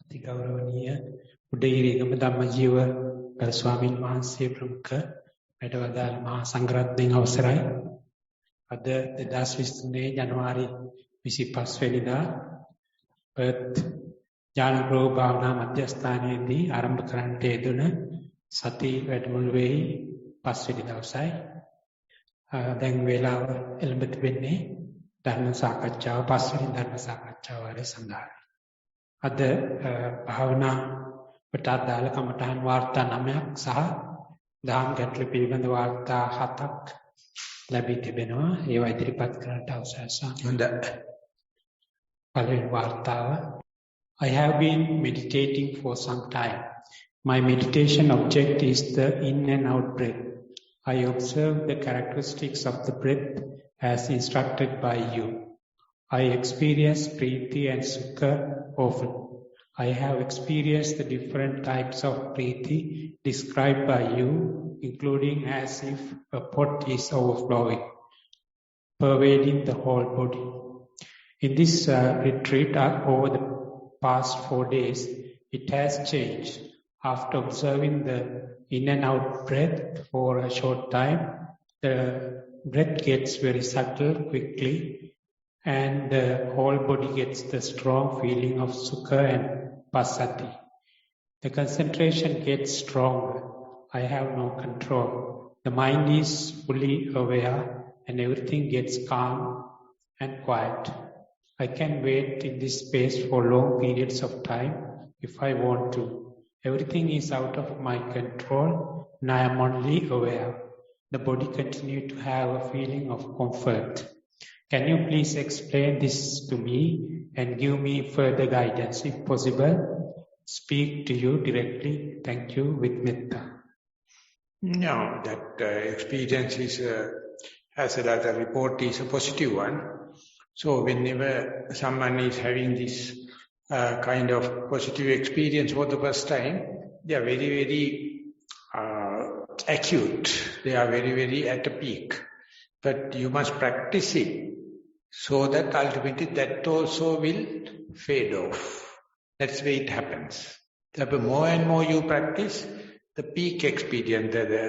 අතිගෞරවනීය උදේීරිගම ධම්මජීව ගරු ස්වාමීන් වහන්සේ ප්‍රමුඛ වැඩවදාළ මහා සංඝරත්නයන් අවසරයි. අද 2023 ජනවාරි 25 වෙනිදා පර්ත් ඥානප්‍රෝ භාවනා මධ්‍යස්ථානයේදී ආරම්භ කරන්නට යෙදුන සති වැඩමුළුවේ 5 වෙනි දවසයි. දැන් වේලාව එළඹ තිබෙන්නේ ධර්ම සාකච්ඡාව 5 වෙනි ධර්ම සාකච්ඡාව වල සඳහායි. අද භාවනා වට අදාළ කමඨහන් වාර්තා 9ක් සහ දහම් ගැටළු පිළිබඳ වාර්තා 7ක් ලැබී තිබෙනවා. ඒවා ඉදිරිපත් කරන්නට අවසරයි. හොඳයි. පළවෙනි වාර්තාව I have been meditating for some time. My meditation object is the in and out breath. I observe the characteristics of the breath as instructed by you. I experience Priti and Sukha often. I have experienced the different types of Priti described by you, including as if a pot is overflowing, pervading the whole body. In this retreat over the past 4 days, it has changed. After observing the in and out breath for a short time, the breath gets very subtle quickly, and the whole body gets the strong feeling of Sukha and Passaddhi. The concentration gets stronger. I have no control. The mind is fully aware and everything gets calm and quiet. I can wait in this space for long periods of time if I want to. Everything is out of my control and I am only aware. The body continues to have a feeling of comfort. Can you please explain this to me and give me further guidance? If possible, speak to you directly. Thank you with metta. No, that experience is, as a report, is a positive one. So whenever someone is having this kind of positive experience for the first time, they are very, very acute. They are very, very at a peak. But you must practice it so that ultimately that also will fade off. That's the way it happens. The more and more you practice, the peak experience, the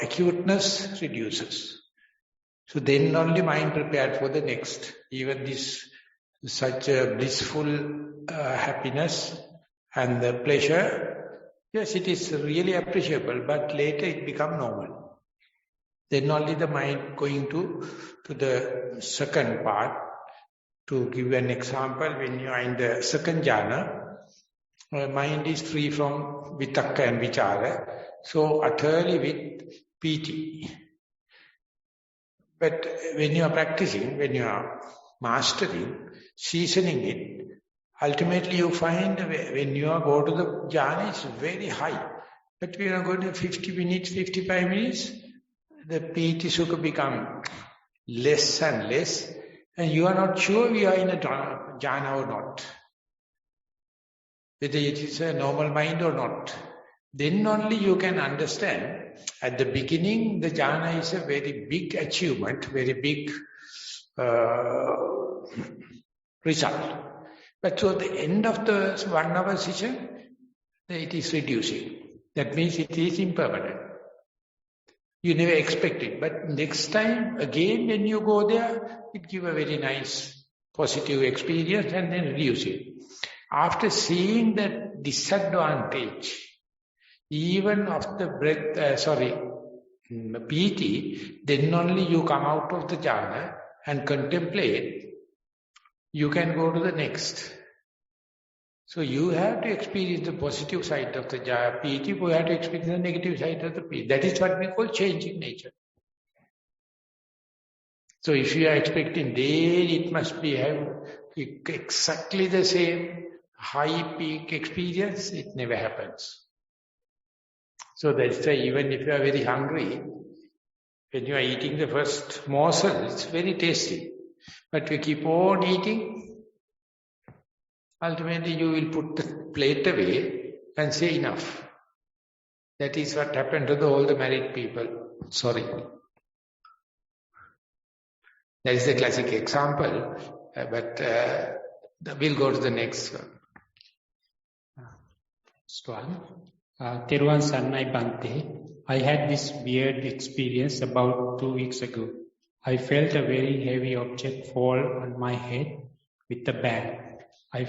acuteness reduces. So then only mind prepared for the next. Even this such a blissful happiness and the pleasure, yes, it is really appreciable, but later it becomes normal. Then only the mind going to the second part. To give an example, when you are in the second jhana, mind is free from vitakka and vichara, so utterly with piti. But when you are practicing, when you are mastering, seasoning it, ultimately you find when you are go to the jhana, it's very high. But when you are going to 50 minutes, 55 minutes, the piti sukha become less and less, and you are not sure we are in a jhana or not. Whether it is a normal mind or not. Then only you can understand. At the beginning, the jhana is a very big achievement, very big result. But so the end of the 1 hour session, it is reducing. That means it is impermanent. You never expect it. But next time, again, when you go there, it gives a very nice, positive experience and then reduce it. After seeing that disadvantage, even of the breath, piti, then only you come out of the jhana and contemplate, you can go to the next. So you have to experience the positive side of the piti, you have to experience the negative side of the piti. That is what we call changing nature. So if you are expecting daily, it must be have exactly the same high peak experience, it never happens. So that's why even if you are very hungry, when you are eating the first morsel, it's very tasty. But you keep on eating, ultimately you will put the plate away and say enough. That is what happened to all the married people. Sorry. That is the classic example, but we'll go to the next one. Theruvan Sarnai Bhante. I had this weird experience about 2 weeks ago. I felt a very heavy object fall on my head with a bang. I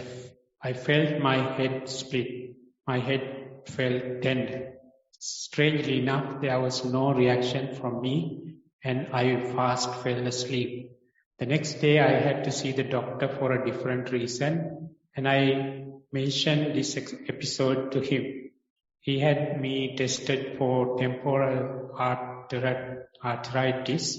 felt my head split. My head felt tender. Strangely enough, there was no reaction from me and I fast fell asleep. The next day I had to see the doctor for a different reason and I mentioned this episode to him. He had me tested for temporal arteritis,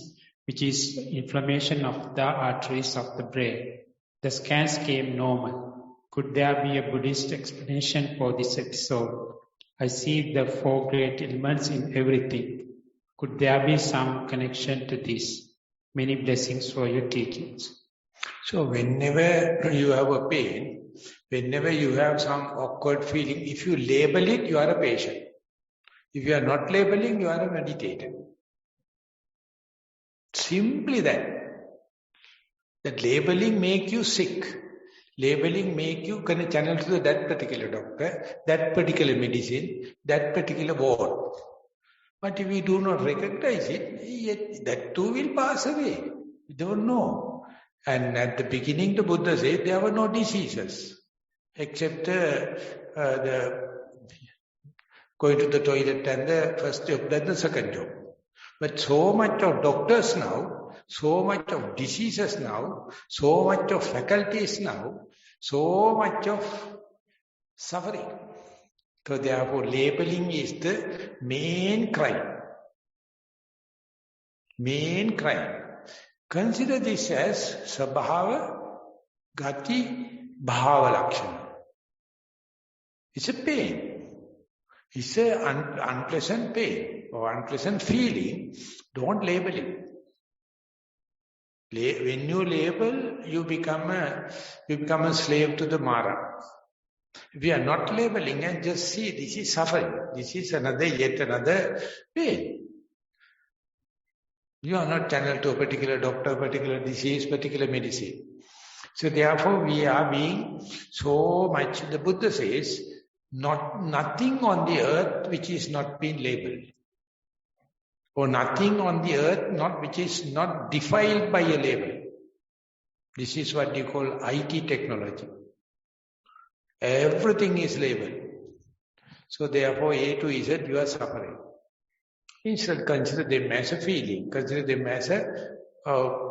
which is inflammation of the arteries of the brain. The scans came normal. Could there be a Buddhist explanation for this episode? I see the 4 great elements in everything. Could there be some connection to this? Many blessings for your teachings. So whenever you have a pain, whenever you have some awkward feeling, if you label it, you are a patient. If you are not labeling, you are a meditator. Simply that. That labeling make you sick. Labeling make you channel to that particular doctor, that particular medicine, that particular ward. But if we do not recognize it, yet that too will pass away. We don't know. And at the beginning, the Buddha said there were no diseases, except the going to the toilet and the first job, then the second job. But so much of doctors now, so much of diseases now, so much of faculties now, so much of suffering. So therefore labeling is the main crime. Main crime. Consider this as Sabhava Gati Bhava Lakshana. It's a pain. It's an unpleasant pain or unpleasant feeling. Don't label it. When you label, you become a slave to the Mara. If you are not labeling and just see, this is suffering. This is yet another pain. You are not channeled to a particular doctor, particular disease, particular medicine. So therefore we are being so much, the Buddha says, nothing on the earth which is not being labeled. Or nothing on the earth which is not defiled by a label. This is what you call IT technology. Everything is labeled. So therefore A to Z you are suffering. Instead consider them as a feeling, consider them as a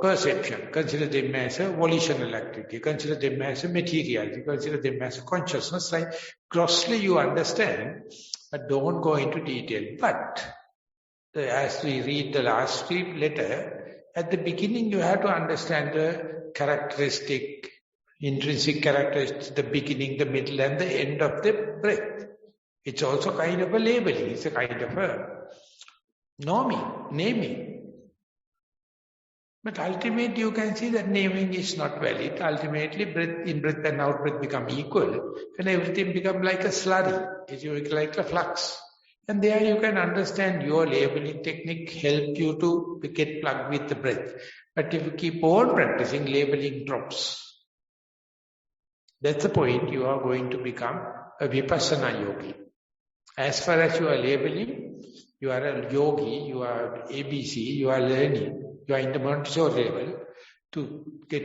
perception, consider them as a volitional activity, consider them as a materiality, consider them as a consciousness. Like grossly you understand, but don't go into detail. But as we read the last letter, at the beginning you have to understand the characteristic, intrinsic characteristics, the beginning, the middle and the end of the breath. It's also kind of a labeling, it's a kind of a naming. But ultimately you can see that naming is not valid. Ultimately in-breath and out-breath become equal and everything become like a slurry. It's like a flux. And there you can understand your labeling technique help you to get plugged with the breath. But if you keep on practicing, labeling drops. That's the point. You are going to become a vipassana yogi. As far as you are labeling, you are a yogi, you are ABC, you are learning, you are in the Montessori level to get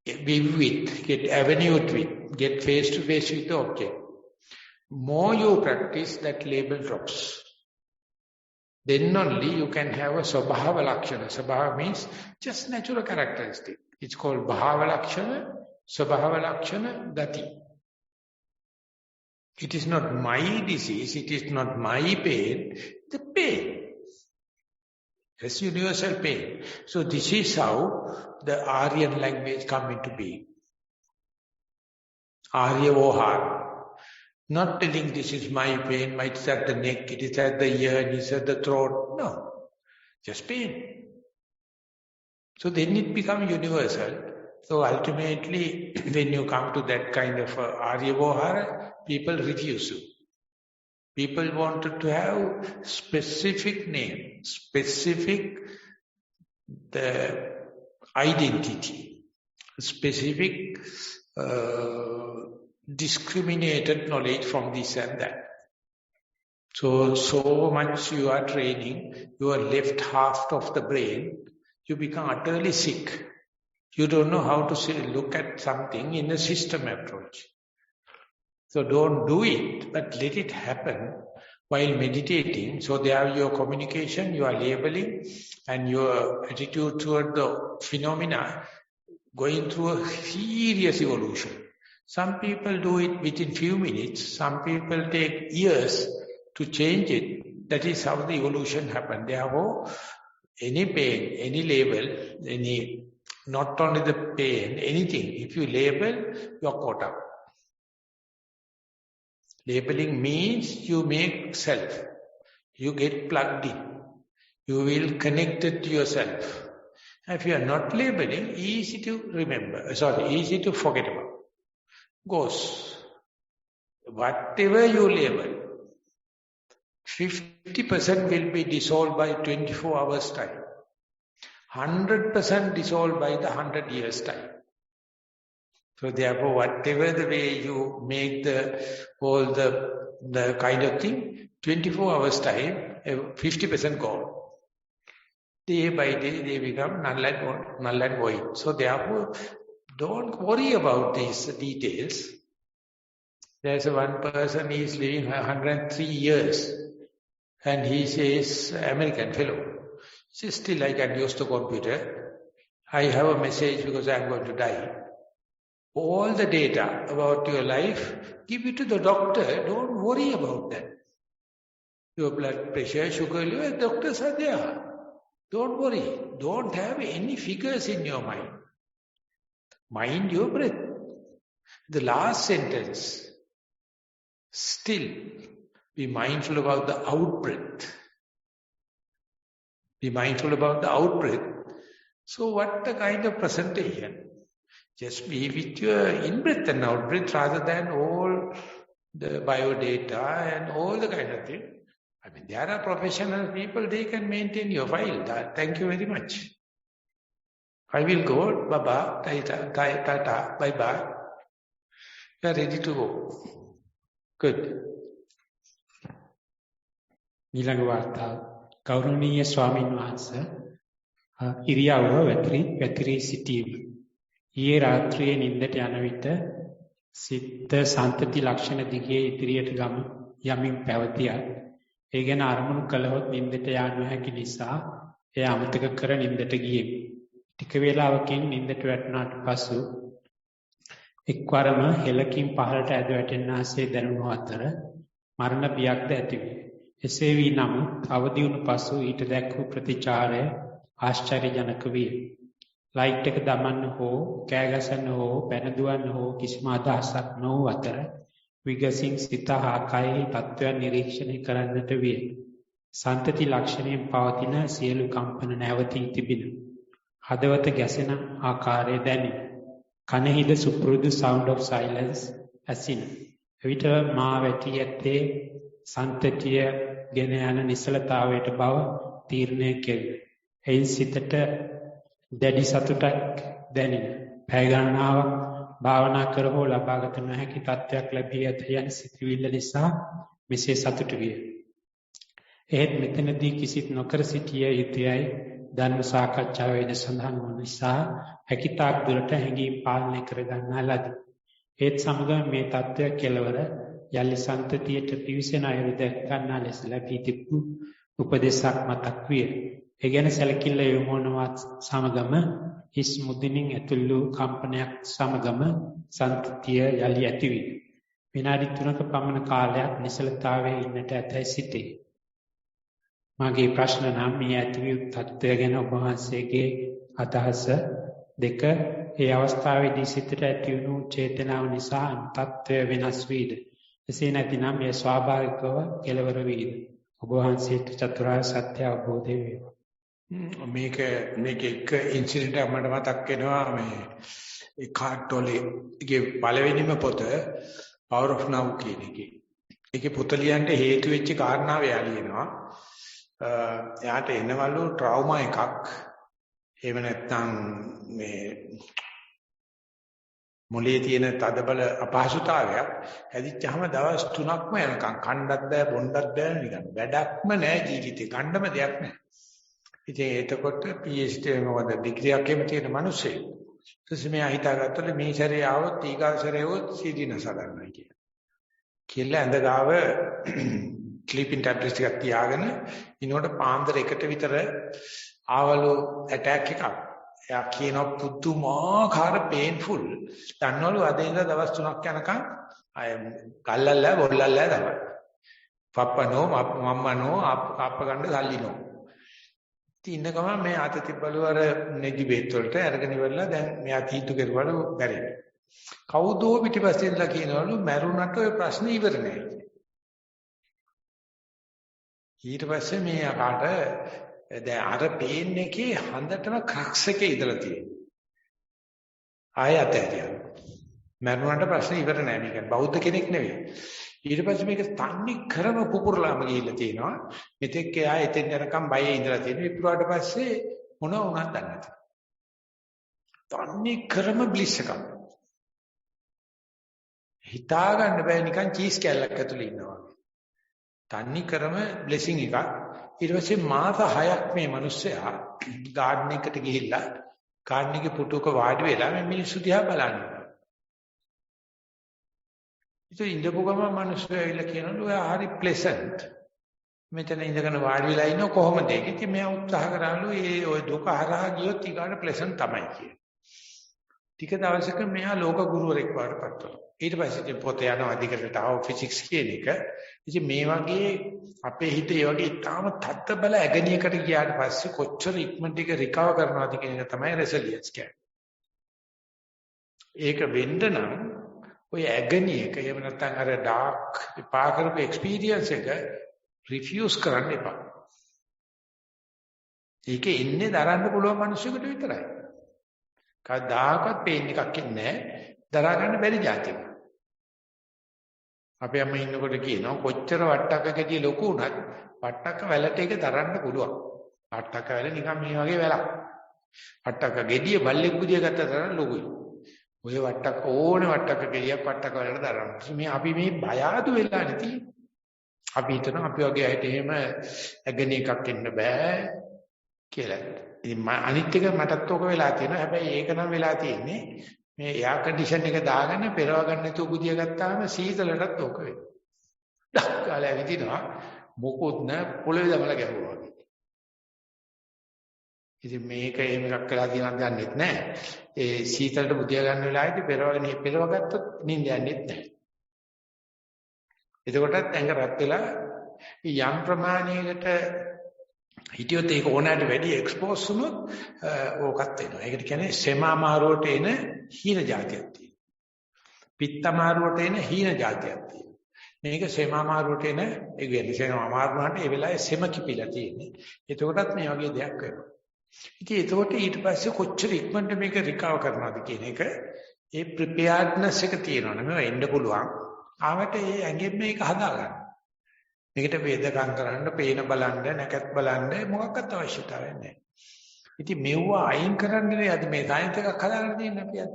avenued with, get face to face with the object. More you practice, that label drops. Then only you can have a Svabhava Lakshana. Svabhava means just natural characteristic. It's called Bhava Lakshana, Svabhava Lakshana, Gati. It is not my disease, it is not my pain, the pain. It's universal pain. So this is how the Aryan language come into being. Arya Vohara. Not telling this is my pain, it's at the neck, it is at the ear, it is at the throat. No, just pain. So then it becomes universal. So ultimately, when you come to that kind of Arya Vohara, people refuse you. People wanted to have specific name, specific the identity, specific discriminated knowledge from this and that. So much you are training your left half of the brain, you become utterly sick. You don't know how to look at something in a system approach. So don't do it, but let it happen while meditating. So there your communication, your labeling, and your attitude toward the phenomena going through a serious evolution. Some people do it within few minutes. Some people take years to change it. That is how the evolution happens. Therefore, any pain, any label, not only the pain, anything, if you label, you are caught up. Labeling means you make self. You get plugged in. You will connect it to yourself. If you are not labeling, easy to remember. Easy to forget about. Goes. Whatever you label, 50% will be dissolved by 24 hours time. 100% dissolved by the 100 years time. So therefore, whatever the way you make the kind of thing, 24 hours time, 50% gone. Day by day, they become null and void. So therefore, don't worry about these details. There's one person, he is living 103 years, and he says, American fellow, he says, still I can use the computer. I have a message because I am going to die. All the data about your life, give it to the doctor. Don't worry about that. Your blood pressure, sugar level, doctors are there. Don't worry. Don't have any figures in your mind. Mind your breath. The last sentence, still be mindful about the out-breath. Be mindful about the out-breath. So what a kind of presentation. Just be with your in-breath and out-breath rather than all the biodata and all the kind of thing. I mean, there are professional people, they can maintain your file. Thank you very much. I will go. Bye-bye. Tata. Bye-bye. You are ready to go. Good. ඊළඟ වාර්තාව ගෞරවනීය ස්වාමීන් වහන්සේ ඉරියව්ව වැතිරී සිටීම ඊයේ රාත්‍රියේ නිින්දට යන විට සිත සන්තති ලක්ෂණ දිගේ ඉදිරියට යමින් පැවතියා. ඒ ගැන අරමුණු කළහොත් නිින්දට යා නොහැකි නිසා එය අමතක කර නිින්දට ගියෙමි. ටික වේලාවකින් නිින්දට වැටුණාට පසු එක්වරම හෙලකින් පහළට ඇද වැටෙනාසේ දැනුණු අතර මරණ බියක්ද ඇතිවිය. එසේ වී නමුත් අවදි වුණු පසු ඊට දැක්වූ ප්‍රතිචාරය ආශ්චර්යජනක විය. ලයිට් එක දමන්න හෝ කෑ ගසන්න හෝ පැන දුවන්න හෝ කිසිම අදහසක් නොවූ අතර විගසින් සිත හා කයෙහි තත්ත්වයන් නිරීක්ෂණය කරන්නට විය. සන්තති ලක්ෂණයෙන් පවතින සියලු කම්පන නැවතී තිබින. හදවත ගැසෙන ආකාරය දැනේ. කනෙහිද සුපුරුදු sound of silence ඇසින. එවිට මා වැටි ඇත්තේ සන්තතිය ගෙන යන නිසලතාවයට බව තීරණය කෙරේ. එයින් සිතට දැඩි සතුටක් දැනින. පැය ගණනාවක් භාවනා කර හෝ ලබාගත නොහැකි තත්ත්වයක් ලැබී ඇත යන සිතුවිල්ල නිසා මෙසේ සතුට විය. එහෙත් මෙතනදී කිසිත් නොකර සිටිය යුතුයයි ධර්ම සාකච්ඡාවේදී සඳහන් වන නිසා හැකිතාක් දුරට හැඟීම් පාලනය කර ගන්නා ලදී. ඒත් සමග මේ තත්ත්වය කෙලවර යලි සන්තතියට පිවිසෙන අයුරු දැක් ගන්නා ලෙස ලැබී තිබූ උපදේශක් මතක් විය. ඒ ගැන සැලකිල්ල යොමුවනවත් සමගම හිස් මුදිනින් ඇතුල් වූ කම්පනයක් සමගම සන්තතිය යලි ඇතිවිය. විනාඩි 3ක පමණ කාලයක් නිසලතාවයේ ඉන්නට ඇතැයි සිතේ. මගේ ප්‍රශ්න නම් මේ ඇති වූ තත්ත්වය ගැන ඔබ වහන්සේගේ අදහස දෙක ඒ අවස්ථාවේදී සිතට ඇති වුණු චේතනාව නිසා තත්ත්වය වෙනස් වීද? එසේ නැතිනම් ඒ ස්වාභාවිකව කෙලවර වීද? ඔබ වහන්සේට චතුරාර්ය සත්‍ය අවබෝධ වේවා. මේක එක ඉන්සිඩන්ට් එකක් මට මතක් වෙනවා. මේ ඒ කාට්ටෝලේගේ පළවෙනිම පොත Power of Now කියන එකේ. ඒකේ පොත ලියන්න හේතු වෙච්ච කාරණාව එයා ලියනවා. එයාට එනවලු ට්‍රාමා එකක්. එහෙම නැත්නම් මේ මොලේ තියෙන තදබල අපහසුතාවයක් හැදිච්චාම දවස් 3ක්ම යනකම් කණ්ඩක් බෑ බොණ්ඩක් බෑ නිකන් වැඩක්ම නෑ ජීවිතේ ගන්නම දෙයක් නෑ. ඉතින් එතකොට PhD මොකද ඩිග්‍රී එකේම තියෙන මිනිස්සේ ඊට මෙයා හිතාගත්තලු මේ සැරේ ආවොත් ඊගා සැරේ වොත් CD නස ගන්නවා කියලා. කියලා ඇඳ ගාව ස්ලීපින් ටැබ්ලට්ස් ටිකක් තියාගෙන ඉනෝට පාන්දර 1ට විතර ආවලු ඇටැක් එකක්. එයා කියන පුදුමාකාර පේන්ෆුල්. දන්නවලු අද ඉඳලා දවස් 3ක් යනකම් අය කල්ලල්ලා බොල්ලල්ලා තමයි. පප්පනෝ මම්මනෝ අප්ප ගන්න සල්ලිනෝ. ඉන්න ගමන් මේ අත තිබ්බලු අර නෙජි බේත් වලට අරගෙන ඉවරලා දැන් මෙයා තීතු කෙරුවලු බැරි. කවුදෝ පිටිපස්සේ ඉඳලා කියනවලු මැරුණට ඔය ප්‍රශ්නේ ඉවර නෑ. ඊට පස්සේ මේ අකාට දැන් අර පේන් එකේ හඳටම ක්‍රක්ස් එකේ ඉඳලා තියෙනවා. ආයෙ අතහැරියා. මරුණාට ප්‍රශ්නේ ඉවර නෑ මේක. බෞද්ධ කෙනෙක් නෙවෙයි. ඊට පස්සේ මේක තන්නේ කරම පුපුරලාම ගිහිල්ලා තියෙනවා. මෙතෙක් එයා එතෙන් යනකම් බයේ ඉඳලා තියෙනවා. ඉපුරාට පස්සේ මොන වුණත් දන්නේ නැහැ. තන්නේ කරම බ්ලිස් එකක්. හිතා ගන්න බෑ නිකන් චීස් කැල්ලක් ඇතුලේ ඉන්නවා. තන්නේ කරම බ්ලෙසිං එකක්. ඊට පස්සේ මාස 6ක් මේ මිනිස්සයා ගාඩන් එකට ගිහිල්ලා ගාඩන් එකේ පුටුවක වාඩි වෙලා මේ මිනිස්සු දිහා බලනවා. ඉතින් ඉඳපු ගමන් මිනිස්සු ඇවිල්ලා කියනලු ඔයා හරි ප්ලෙසන්ට්. මෙතන ඉඳගෙන වාඩි වෙලා ඉන්න කොහොමද ඒක? ඉතින් මෙයා උත්සාහ කරාලු ඒ ඔය දුක හරහා ගියොත් ඊගාට ප්ලෙසන්ට් තමයි කියන්නේ. ටික දවසක මෙයා ලෝක ගුරුවරයෙක් වඩපත් වුණා. ඊට පස්සේ ඉතින් පොතේ යනවා අධිකරණයට ආව ෆිසික්ස් කියන එක. ඉතින් මේ වගේ අපේ හිතේ වගේ තාම තත්ත බල ඇගණියකට ගියාට පස්සේ කොච්චර ඉක්මනට ඒක රිකවර් කරනවද කියන එක තමයි රෙසිලියන්ස් කියන්නේ. ඒක වෙන්න නම් ඔය ඇගණියක එහෙම නැත්නම් අර ඩාර්ක් එපා කරපු එක්ස්පීරියන්ස් එක රිෆියුස් කරන්න එපා. ඒකේ ඉන්නේ දරන්න පුළුවන් මිනිස්සුන්ට විතරයි. කවදාකවත් පේන් එකක් ඉන්නේ දරා ගන්න බැරි જાතියක්. අපේ අම්ම ඉන්නකොට කියනවා කොච්චර වට්ටක්කකදී ලොකු උනත් වට්ටක්ක වැලට ඒක දරන්න පුළුවන්. වට්ටක්ක වැල නිකන් මේ වගේ වැලක්. වට්ටක්ක ගෙඩිය බල්ලෙක් බුදිය ගත්ත තරම් ලොකුයි. ඔය වට්ටක්ක ඕනේ වට්ටක්ක ගෙඩියක් වට්ටක්ක වැලට දරන්න. මේ අපි මේ බය ආදු වෙලා නැති. අපි හිතනවා අපි වගේ අයට එහෙම ඇගණි එකක් එන්න බෑ කියලා. ඉතින් අනිත් එක මටත් ඔක වෙලා තියෙනවා. හැබැයි ඒක නම් වෙලා තියෙන්නේ මේ එයාර් කන්ඩිෂන් එක දාගෙන පෙරව ගන්න නැතුව බුදිය ගත්තාම සීතලටත් ඕක වෙනවා. ඩක්කාලා විදිනවා මොකොත් නැ පොළවේ දමලා ගැහුවා වගේ. ඉතින් මේක එහෙම එකක් කළා කියනක් ගන්නෙත් නැහැ. ඒ සීතලට බුදිය ගන්න වෙලාවේදී පෙරව ගත්තොත් නිින්ද යන්නේත් නැහැ. එතකොටත් ඇඟ රත් වෙලා යම් ප්‍රමාණයකට හිටියොත් ඒක ඕනෑමට වැඩි එක්ස්පෝස් වුණොත් ඕකත් වෙනවා. ඒකට කියන්නේ සෙමාමාරුවට එන හීන જાතියක් තියෙනවා. පිත්තමාරුවට එන හීන જાතියක් තියෙනවා. මේක සෙමාමාරුවට එන ඒ කියන්නේ සෙමාමාරුවට ඒ වෙලාවේ සෙම කිපිලා තියෙන්නේ. එතකොටත් මේ වගේ දෙයක් වෙනවා. ඉතින් එතකොට ඊට පස්සේ කොච්චර ඉක්මනට මේක රිකවර් කරනවද කියන එක ඒ ප්‍රිපෙයාර්ඩ්නස් එක තියෙනවනේ මේව එන්න පුළුවන්. ආවට ඒ ඇඟෙන් මේක හදාගන්න. මේකට වේදකම් කරන්න, පේන බලන්න, නැකත් බලන්න මොකක්වත් අවශ්‍යතාවයක් නැහැ. ඉතින් මෙව්ව අයින් කරන්නේ අද මේ සයන්ස් එකක් හදාගෙන තියෙන අපි අද.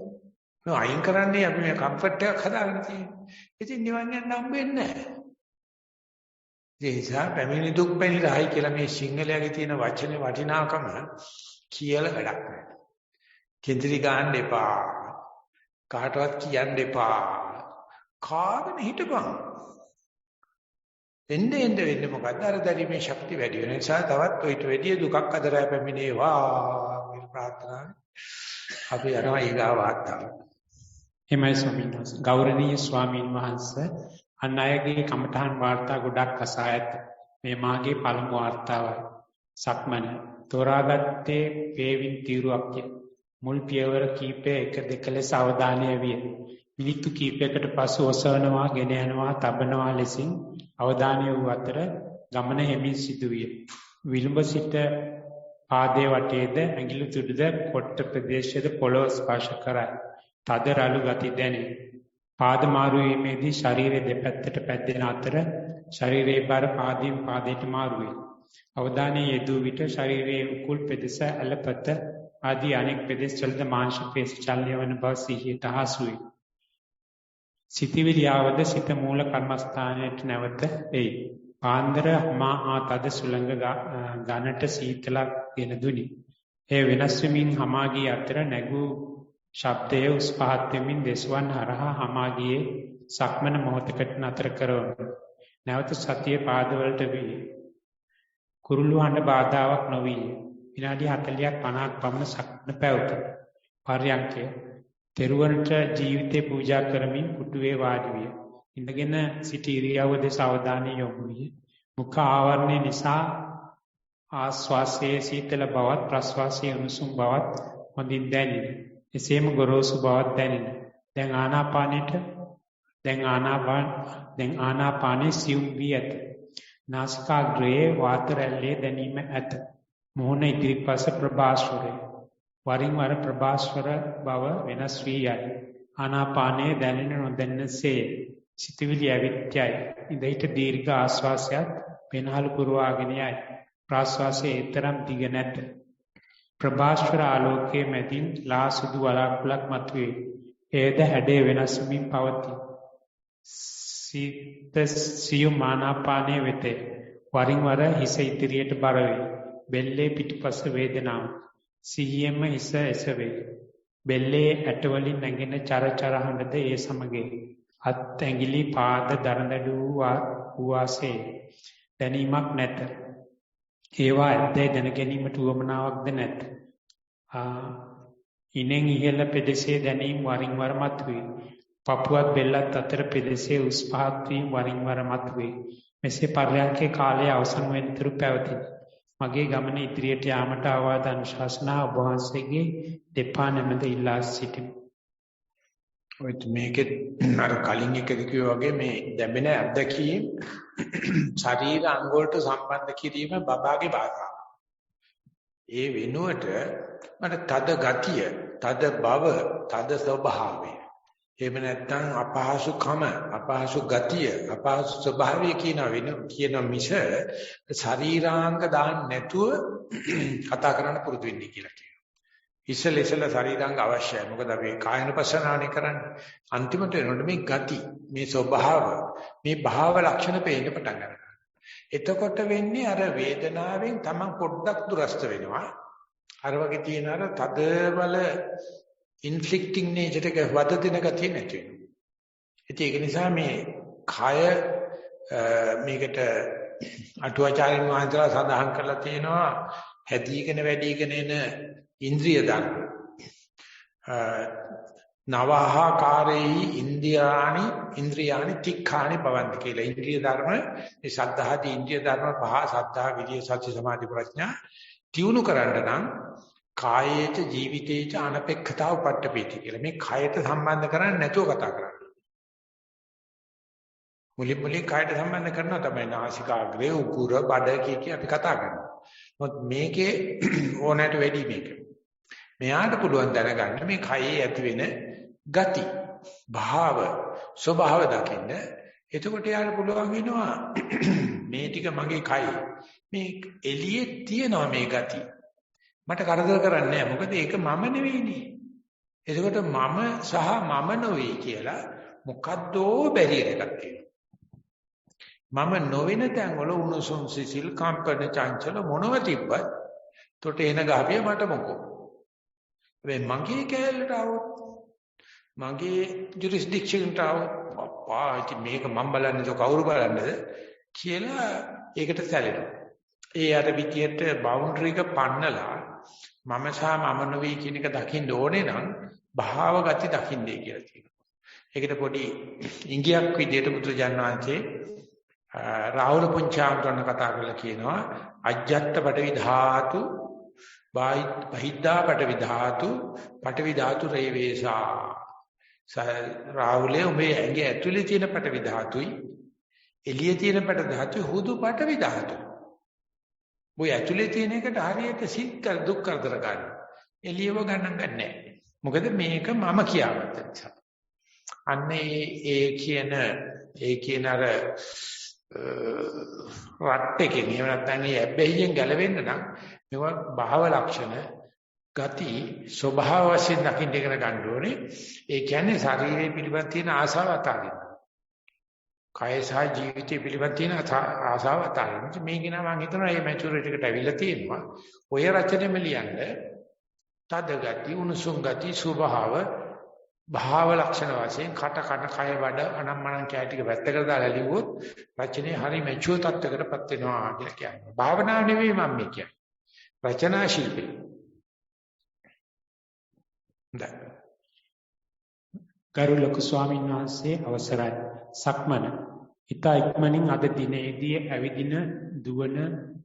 මේ අයින් කරන්නේ අපි මේ කම්ෆර්ට් එකක් හදාගෙන තියෙන්නේ. ඉතින් නිවන් යන්න හම්බෙන්නේ නැහැ. ඒ නිසා පැමිණි දුක් පැනිරහයි කියලා මේ සිංහලයේ තියෙන වචනේ වටිනාකම කියලා වැඩක් නැහැ. කේන්ද්‍රී ගන්න එපා. කාටවත් කියන්න එපා. කාගෙන හිටපන්. එන්නේ වෙන්නේ මොකද්ද? අර දැරීමේ ශක්තිය වැඩි වෙන නිසා තවත් ඔයිට වැඩි දුකක් අදරා පැමිණේවා මේ ප්‍රාර්ථනාව. අපි යනවා ඊගා වාර්තාවට. එමයි ස්වාමීන් වහන්සේ. ගෞරවනීය ස්වාමීන් වහන්සේ අන් අයගේ කමඨහන් වාර්තා ගොඩක් අසා ඇත. මේ මාගේ පළමු වාර්තාවයි. සක්මන තෝරාගත්තේ වේවින් තීරුවක්ය. මුල් පියවර කීපය එක දෙක ලෙස අවධානය විය. මිනිත්තු කීපයකට පසු ඔසවනවා, ගෙන යනවා, තබනවා ලෙසින් අවධානය වූ අතර ගමන හෙමින් සිදුවිය. විලුඹ සිට පාදයේ වටේද ඇඟිලි තුඩුද කොට්ට ප්‍රදේශයේද පොළොව ස්පර්ශ කරයි. තද රළු ගති දැනේ. පාද මාරු වීමේදී ශරීරයේ දෙපැත්තට පැද්දෙන අතර ශරීරයේ බර පාදයෙන් පාදයට මාරු වේ. අවධානය යෙදූ විට ශරීරයේ උකුල් පෙදෙස ඇලපත ආදී අනෙක් පෙදෙස් වලද මාංශ පේශ චලනය වන බව සිහියට හසුවේ. සිතවිලි ආවද සිත මූල කර්මස්ථානයට නැවත එයි. පාන්දර මා තද සුළඟ ගණට සීතලක් ගෙන දුනි. ඒ වෙනස් වෙමින් හමාගී අතර නැගූ ශබ්දයේ උස් පහත් වෙමින් දෙසුවන් හරහා හමාගියේ සක්මන මොහොතකට නතර කරවමු. නැවත සතිය පාදවලට වී කුරුළු හඬ බාධාවක් නොවිය. විනාඩි 40ක් 50ක් පමණ සක්මන පැවතුණි. පර්යංකය තෙරුවන්ට ජීවිතේ පූජා කරමින් කුටුවේ වාඩි විය. ඉඳගෙන සිටි ඉරියව්ව දෙස අවධානය යොමු විය. මුඛ ආවරණය නිසා ආස්වාසයේ සීතල බවත් ප්‍රස්වාසයේ උණුසුම් බවත් හොඳින් දැනින. එසේම ගොරෝසු බවක් දැනින. දැන් ආනාපානයේ සියුම් වී ඇත. නාසිකාග්‍රයේ වාත රැල්ලේ දැනීම ඇත. මුහුණ ඉදිරිපස ප්‍රභාස්වරය. වරින් වර ප්‍රභාස්වර බව වෙනස් වී යයි. ආනාපානයේ දැනෙන නොදැනෙනසේ සිතවිලි ඇවිත් යයි. ඉඳහිට දීර්ඝ ආශ්වාසයත් පෙනහළු පුරවාගෙන යයි. ප්‍රාශ්වාසයේ ඊතරම් දිග නැත. ප්‍රභාස්වර ආලෝකයේ මැදින් ලා සුදු වලාකුළක් මතුවේ. එයද හැඩේ වෙනස් වමින් පවතී. සියුම් ආනාපානයේ වෙතේ. වරින් වර හිස ඉදිරියට බර වේ. බෙල්ලේ පිටුපස වේදනාව. සිහියෙන්ම හිස එසවේ. බෙල්ලේ ඇටවලින් නැගෙන චරචර හඬද ඒ සමගයේ. අත් ඇඟිලි පාද දරදඬු වාසේ දැනීමක් නැත. ඒවා ඇද්දේ දැන ගැනීමට උවමනාවක්ද නැත. ඉනෙන් ඉහළ පෙදෙසේ දැනීම වරින් වර මතුවේ. පපුවත් බෙල්ලත් අතර පෙදෙසේ උස් පහත් වීම වරින් වර මතුවේ. මෙසේ පර්යංකේ කාලය අවසන් වෙනතුරු පැවතින. මගේ ගමන ඉදිරියට යාමට ආවාද අනුශාසනා ඔබ වහන්සේගේ දෙපා නැමෙද ඉල්ලා සිටිමි. ඔය මේකේ අර කලින් එකද කිව්වා වගේ මේ දැඹෙන අත්දැකීම් ශරීර අංග වලට සම්බන්ධ කිරීම බබාගේ භාෂාව. ඒ වෙනුවට මට තද ගතිය, තද බව, තද ස්වභාවය. එහෙම නැත්නම් අපහසුකම, අපහසු ගතිය, අපහසු ස්වභාවය කියන මිස ශරීරාංග දාන්න නැතුව කතා කරන්න පුරුදු වෙන්න කියලා කියනවා. ඉස්සෙල්ල ශරීරාංග අවශ්‍යයි. මොකද අපි කායනුපස්සනානේ කරන්නේ. අන්තිමට වෙනකොට මේ ගති, මේ ස්වභාව, මේ භාව ලක්ෂණ පේන්න පටන් ගන්නවා. එතකොට වෙන්නේ අර වේදනාවෙන් Taman පොඩ්ඩක් දුරස්ත වෙනවා. අර වගේ තියෙන අර තද බල inflicting nature එක වද දෙන ගතිය නැති වෙනවා. ඒක නිසා මේ කය මේකට අටුවාචාරින් වහන්සේලා සඳහන් කරලා තියෙනවා හැදීගෙන වැඩිගෙන එන ඉන්ද්‍රිය ධර්ම. නවහාකාරේහි ඉන්ද්‍රියානි තික්ඛානි භවන්ති කියලා. ඉන්ද්‍රිය ධර්ම මේ සද්ධාදී ඉන්ද්‍රිය ධර්ම පහ සද්ධා විරිය සති සමාධි ප්‍රඥා තියුණු කරන්න නම් කායේච ජීවිතේච අනපේක්ෂතාව පට්ඨපීති කියලා. මේ කයට සම්බන්ධ කරන්නේ නැතුව කතා කරන්න. මුලින් කයට සම්බන්ධ කරනවා තමයි නාසිකාග්‍රේ උකුර බඩ කිය අපි කතා කරනවා. මොකද මේකේ ඕනෑමට වැඩි මේක. මෙයාට පුළුවන් දැනගන්න මේ කයේ ඇති වෙන ගති, භාව, ස්වභාව දකින්න. එතකොට යාට පුළුවන් වෙනවා මේ ටික මගේ කයි. මේ එළියේ තියෙනවා මේ ගති. මට කරදර කරන්නේ නැහැ. මොකද ඒක මම නෙවෙයිනේ. එතකොට මම සහ මම නොවේ කියලා මොකද්දෝ බැරියර් එකක් තියෙනවා. මම නොවෙන තැන් වල උණුසුම් සිසිල් කම්පන චංචල මොනව තිබ්බත් තොට එන ගහපිය මට මොකෝ. හැබැයි මගේ කැලේට આવොත් මගේ ජුරිස්ඩික්ෂන් ට આવොත් අප්පා ඉතින් මේක මම බලන්නේ කවුරු බලන්නද කියලා ඒකට සැලෙනවා. ඒ අර විදියට බවුන්ඩරි එක පන්නලා මම සහ මම නොවේ කියන එක දකින්න ඕනේ නම් භාව ගති දකින්නේ කියලා කියනවා. ඒකට පොඩි ඉංගියක් විදියට බුදුජාණන් වහන්සේ රාහුල පුංචාන්තරණ කතා කරලා කියනවා අජ්ජත් පටවි ධාතු බහිද්ධා පටවි ධාතු පටවි ධාතු රේවේසා. රාහුලේ උඹේ ඇඟේ ඇතුලේ තියෙන පටවි ධාතුයි එළියේ තියෙන පට ධාතුයි හුදු පටවි ධාතුයි. ඔය ඇතුලේ තියෙන එකට හරියට සිත් දුක් කරදර ගන්න. එළියව ගණන් ගන්නෑ. මොකද මේක මම කියාගත්ත නිසා. අන්න ඒ කියන අර රට් එකෙන් එහෙම නැත්නම් ඒ ඇබ්බැහියෙන් ගැලවෙන්න නම් මේවා භාව ලක්ෂණ ගති ස්වභාව වශයෙන් දකින්න ඉගෙන ගන්න ඕනේ. ඒ කියන්නේ ශරීරය පිළිබඳ තියෙන ආසාව අතාරින්න. කය සහ ජීවිතය පිළිබඳ තියෙන ආසාව අතාරින්න. මේක නම් මම හිතනවා මේ මැචුරිටි එකට ඇවිල්ලා තියෙනවා. ඔය රචනෙම ලියන්න තද ගති, උණුසුම් ගති, ස්වභාව, භාව ලක්ෂණ වශයෙන් කට කන කය වඩ අනම්මනම් කෑ ටික වැත්තකට දාලා ලිව්වොත් රචනයේ හරි මැචුර් තත්ත්වයකටපත් වෙනවා කියලා කියනවා. භාවනාව නෙවෙයි මම මේ කියන්නේ. රචනා ශිල්පේ. ගරු ලොකු ස්වාමීන් වහන්සේ අවසරයි. සක්මන ඊතා ඉක්මනින් අද දිනේදී ඇවිදින දුවන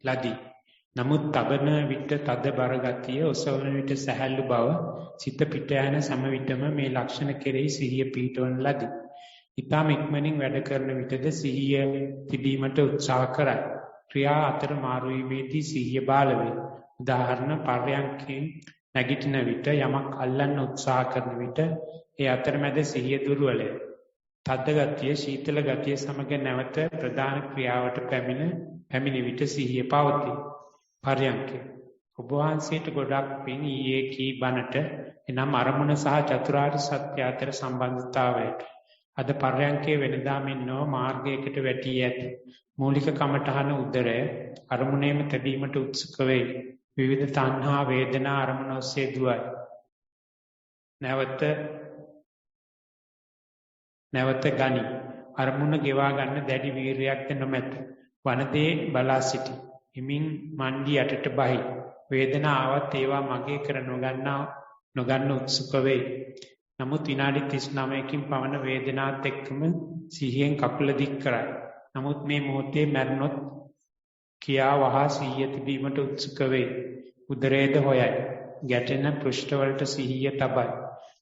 ලදී. නමුත් තබන විට තද බර ගතිය, ඔසවන විට සැහැල්ලු බව, සිත පිට යන සම විටම මේ ලක්ෂණ කෙරෙහි සිහිය පිහිටවන ලදී. ඊතාම ඉක්මනින් වැඩ කරන විටද සිහිය තිබීමට උත්සාහ කරයි. ක්‍රියා අතර මාරු වීමේදී සිහිය බාල වේ. උදාහරණ පර්යංකයෙන් නැගිටින විට යමක් අල්ලන්න උත්සාහ කරන විට ඒ අතරමැද සිහිය දුර්වලය. තද ගතිය, ශීතල ගතිය සමග නැවත ප්‍රධාන ක්‍රියාවට පැමිණි විට සිහිය පවතී. පර්යංකය. ඔබ වහන්සේට ගොඩක් පින් ඊයේ කී බණට එනම් අරමුණ සහ චතුරාර්ය සත්‍ය අතර සම්බන්ධතාවයට. අද පර්යංකයේ වෙනදා මෙන්නෝ මාර්ගයකට වැටී ඇත. මූලික කමඨහන උදරය අරමුණේම තැබීමට උත්සුක වේ. විවිධ තණ්හා වේදනා අරමුණ ඔස්සේ දුවයි. නැවත ගනි. අරමුණ ගෙවා ගන්න දැඩි වීරියක්ද නොමැත. වනදේ බලා සිටි. හිමින් මණ්ඩි යටට බහි. වේදනා ආවත් ඒවා මගේ කර නොගන්න උත්සුක වේ. නමුත් විනාඩි 39කින් පමණ වේදනාවත් එක්කම සිහියෙන් කකුල දික් කරයි. නමුත් මේ මොහොතේ මැරුණොත් කියා වහා සිහිය තිබීමට උත්සුක වේ. උදරයේද හොයයි. ගැටෙන පෘෂ්ඨවලට සිහිය තබයි.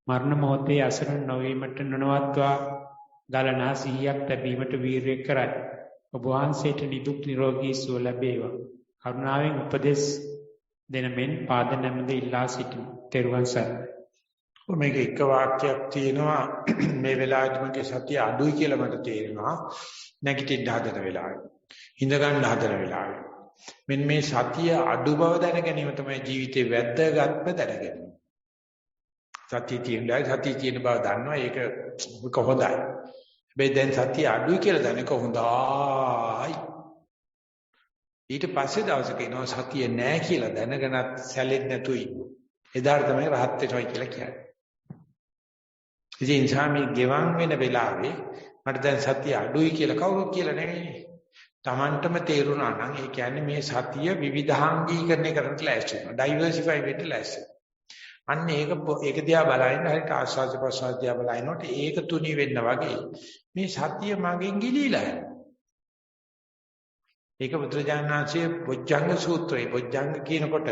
මරණ මොහොතේ අසරණ නොවීමට නොනවත්වා ගලනා සිහියක් ලැබීමට වීරිය කරයි. ඔබ වහන්සේට නිදුක් නිරෝගී සුව ලැබේවා. කරුණාවෙන් උපදෙස් දෙන මෙන් පාද නැමද ඉල්ලා සිටිමි. තෙරුවන් සරණයි. මේක එක වාක්‍යයක් තියෙනවා මේ වෙලාවේදී මගේ සතිය අඩුයි කියලා මට තේරෙනවා. නැගිටින්න හදන වෙලාවේ. ඉඳ ගන්න හදන වෙලාවේ. මෙන්න මේ සතිය අඩු බව දැන ගැනීම තමයි ජීවිතේ වැදගත්ම දැන ගැනීම. සතිය තියෙන බව දන්නවා ඒක හොඳයි. හැබැයි දැන් සතිය අඩුයි කියලා දැනක හොඳයි. ඊට පස්සේ දවසක එනවා සතිය නැහැ කියලා දැනගෙනත් සැලෙන්නේ නැතුව ඉන්න. එදාට තමයි රහත් වෙනවා කියලා කියන්නේ. ඉතින් සාමී ගෙවන් වෙන වෙලාවේ මට දැන් සතිය අඩුයි කියලා කවුරුත් කියලා නෙවෙයි. Tamanටම තේරුණා නම් ඒ කියන්නේ මේ සතිය විවිධාංගීකරණය කරන්න ලෑස්ති වෙනවා. ඩයිවර්සිෆයි වෙන්න ලෑස්ති. අන්න ඒක දිහා බලන්න හරියට ආස්වාද ප්‍රසවාස දිහා බලනකොට ඒක තුනී වෙන්න වගේ මේ සතිය මගෙන් ගිලීලා යනවා. ඒක බුදුරජාණන්සේ බොජ්ජංග සූත්‍රයේ බොජ්ජංග කියනකොට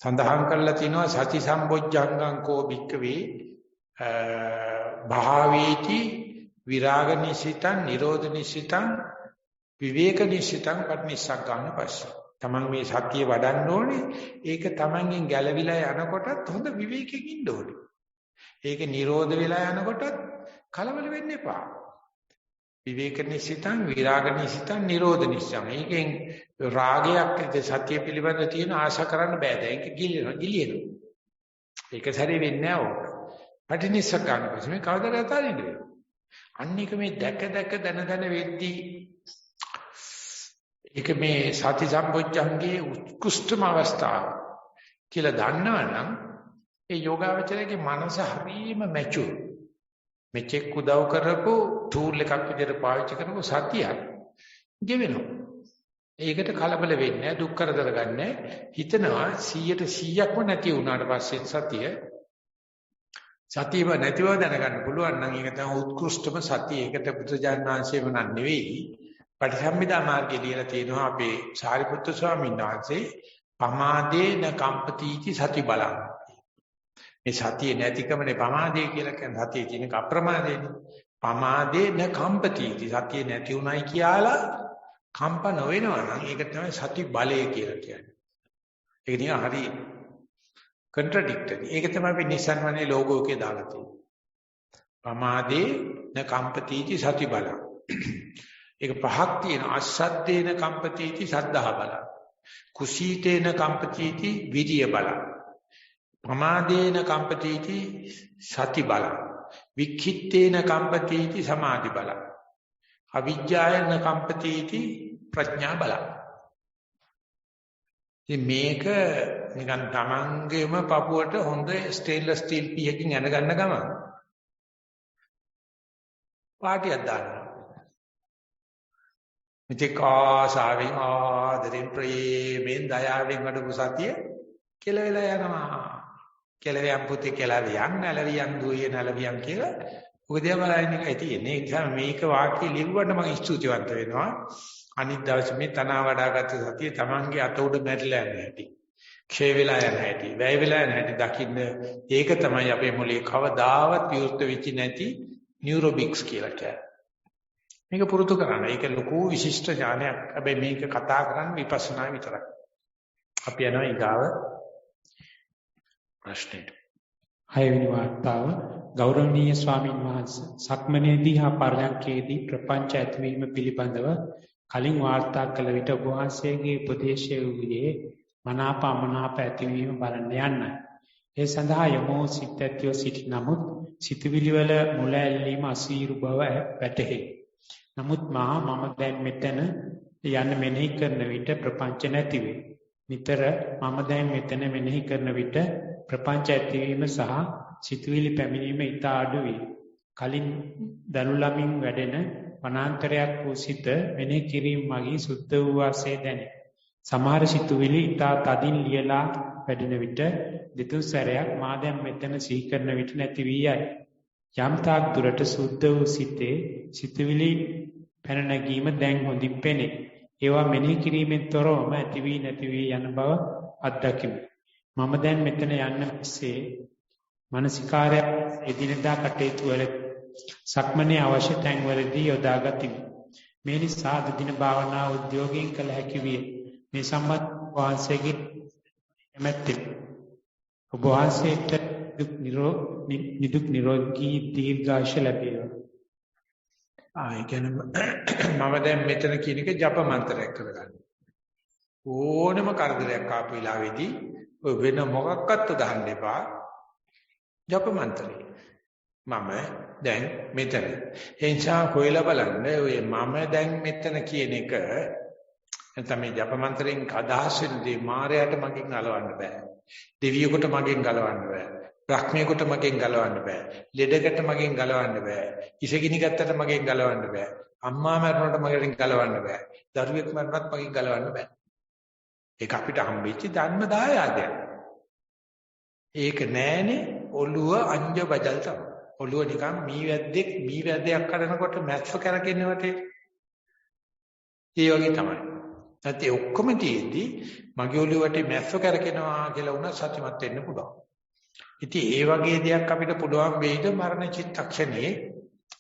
සඳහන් කරලා තිනවා සති සම්බොජ්ජංගං කෝ භික්කවේ භාවීති විරාග නිසිතං නිරෝධ නිසිතං විවේක නිසිතං පටිනිස්සග්ගාන පස්ස. තමන් මේ සතිය වඩන්න ඕනේ. ඒක තමන්ගෙන් ගැලවිලා යනකොටත් හොඳ විවේකයෙන් ඉන්න ඕනේ. ඒක නිරෝධ වෙලා යනකොටත් කලබල වෙන්න එපා. විවේක නිසිතං විරාග නිසිතං නිරෝධ නිසිතං. ඒකෙන් රාගයක් සතිය පිළිබඳ තියෙන ආශා කරන්න බෑ. ඒක ගිලිනවා. ඒක සැරේ වෙන්නේ නැහැ ඕක. පටිනිස්සග්ගාන පස්ස මේ කවදාද අතාරින්නේ? අන්න එක මේ දැක දන වෙද්දී ඒක මේ සති සම්පොච්චංගේ උත්කෘෂ්ඨම අවස්ථාව කියලා දන්නවනම් ඒ යෝගාවචරයේ මනස හරීම මැචුර්. මෙචෙක් උදව් කරපු ටූල් එකක් විදිහට පාවිච්චි කරපු සතියක් ගෙවෙනවා. ඒකට කලබල වෙන්නේ නැහැ, දුක් කරදර ගන්නෑ. හිතනවා 100%ක්ම නැති වුණාට පස්සේ සතියව නැතිව දැනගන්න පුළුවන් නම් ඒක තමයි උත්කෘෂ්ඨම සතිය. ඒකට බුදුජානනාංශයම නෙවෙයි පටිසම්භිදා මාර්ගය ලියලා තියෙනවා අපේ සාරිපුත්‍ර ස්වාමීන් වහන්සේ පමාදේන කම්පතිති සති බලං. මේ සතිය නැතිකමනේ පමාදේ කියලා කියන්නේ. සතියේ තියෙන අප්‍රමාදේනේ. පමාදේන කම්පතිති සතිය නැති උනායි කියලා කම්ප නොවෙනවා නම් ඒක තමයි සති බලය කියලා කියන්නේ. ඒක නිකන් හරි contradictory. ඒක තමයි අපි නිසන්වනේ ලෝගෝ එකේ දාලා තියෙන්නේ. පමාදේන කම්පතිති සති බලං. ඒක පහක් තියෙන අසද්දේන කම්පතිති සද්ධා බල කුසීතේන කම්පතිති විරිය බල Pamadena kampatiti sati bala. Vikhittena kampatiti samadhi bala. Avijjayana kampatiti prajñā bala. ඉතින් මේක නිකන් තමන්ගේම පපුවට හොඳ ස්ටේන්ලස් ස්ටීල් පීයකින් ඇන ගන්න ගම පාටියක් දානවා. මෙතෙක් ආසාවෙන් ආදරෙන් ප්‍රේමෙන් දයාවෙන් වඩපු සතිය කෙලවෙලා යනවා. කෙලවියන් පුතේ කෙලවියන් නැලවියන් දුවේ නැලවියන් කියලා ඔකදියා බලන්න එකයි තියෙන්නේ. ඒ නිසා මේක වාක්‍ය ලිව්වට මම ස්තුතිවන්ත වෙනවා. අනිත් දවසේ මේ තනවා වඩාගත් සතිය තමන්ගේ අත උඩ මැරිලා යන හැටි. ක්ෂය වෙලා යන හැටි. වැය වෙලා යන හැටි දකින්න ඒක තමයි අපේ මොලේ කවදාවත් විවෘත වෙච්ච නැති නියුරොබික්ස් කියලා කියන්නේ. මේක පුරුදු කරන්න. ඒක ලොකු විශිෂ්ට ඥානයක්. හැබැයි මේක කතා කරන්නේ විපස්සනා විතරයි. අපි යනවා ඊගාව ප්‍රශ්නෙට. හයවෙනි වාර්තාව ගෞරවනීය ස්වාමීන් වහන්සේ සක්මනේදී හා පරයන්කේදී ප්‍රපංච ඇතිවීම පිළිබඳව කලින් වාර්තා කළ විට ඔබ වහන්සේගේ උපදේශය වූයේ මනාපමනාප ඇතිවීම බලන්න යන්නයි. ඒ සඳහා යමෝ සිත් ඇතිව සිටි නමුත් සිතවිලි වල මුල ඇල්ලීම අසීරු බව වැටහේ. නමුත් මම දැන් මෙතන යන්න මෙනෙහි කරන විට ප්‍රපංච නැති වේ. නිතර මම දැන් මෙතන මෙනෙහි කරන විට ප්‍රපංච ඇතිවීම සහ සිතවිලි පැමිණීම ඉතා අඩු වේ. කලින් දනු ළමින් වැඩෙන වනාන්තරයක් වූ සිත මෙනෙහි කිරීම මගින් සුද්ධ වූ වාසේ දැනේ. සමහර සිතුවිලි ඉතා තදින් ලියලා වැඩෙන විට දෙතුන් සැරයක් මා දැන් මෙතන සිහි කරන විට නැති වී යයි. යම් තාක් දුරට සුද්ධ වූ සිතේ සිතුවිලි පැන නැගීම දැන් හොඳින් පෙනේ. ඒවා මෙනෙහි කිරීමෙන් තොරවම ඇති වී නැති වී යන බව අත්දැකීමි. මම දැන් මෙතන යන්න පස්සේ මානසිකාරය එදිනෙදා කටයුතු වල සක්මනේ අවශ්‍ය තැන්වලදී යොදාගතිමි. මේ නිසා අද දින භාවනා උද්‍යෝගයෙන් කළ හැකි විය. මේ සම්බන්ධ වහන්සේගේ එමෙත්තේ ඔබ වහන්සේට නිදුක් නිරෝගී දීර්ඝායුෂ ලැබේවා. ඒ කියන්නේ මම දැන් මෙතන කියන එක ජප මන්ත්‍රයක් කරගන්න. ඕනම කරදරයක් ආපු වෙලාවේදී ඔය වෙන මොකක්වත් දාන්න එපා. ජප මන්ත්‍රය. මම දැන් මෙතන. ඒ නිසා හොයලා බලන්න ඔය මම දැන් මෙතන කියන එක නැත්නම් මේ ජප මන්ත්‍රයෙන් අදහස් වෙනදී මායයට මගෙන් ගලවන්න බෑ. දෙවියෙකුට මගෙන් ගලවන්න බෑ. බ්‍රහ්මයෙකුට මගෙන් ගලවන්න බෑ. ලෙඩකට මගෙන් ගලවන්න බෑ. ඉසගිනි ගත්තට මගෙන් ගලවන්න බෑ. අම්මා මරනකොට මගෙන් ගලවන්න බෑ. දරුවෙක් මරනවත් මගෙන් ගලවන්න බෑ. ඒක අපිට හම්බෙච්ච ධර්ම දායාදයක්. ඒක නෑනේ ඔළුව අංජ බජල් තමයි. ඔළුව නිකන් මීවැද්දයක් කඩනකොට මැස්ස කරකින්නේ වටේ. ඒ වගේ තමයි. නැත්නම් ඔක්කොම තියෙද්දි මගේ ඔළුව වටේ මැස්ස කරකිනවා කියලා වුණා සත්‍යමත් වෙන්න පුළුවන්. ඉතින් ඒ වගේ දෙයක් අපිට පුළුවන් වෙයිද මරණ චිත්තක්ෂණේ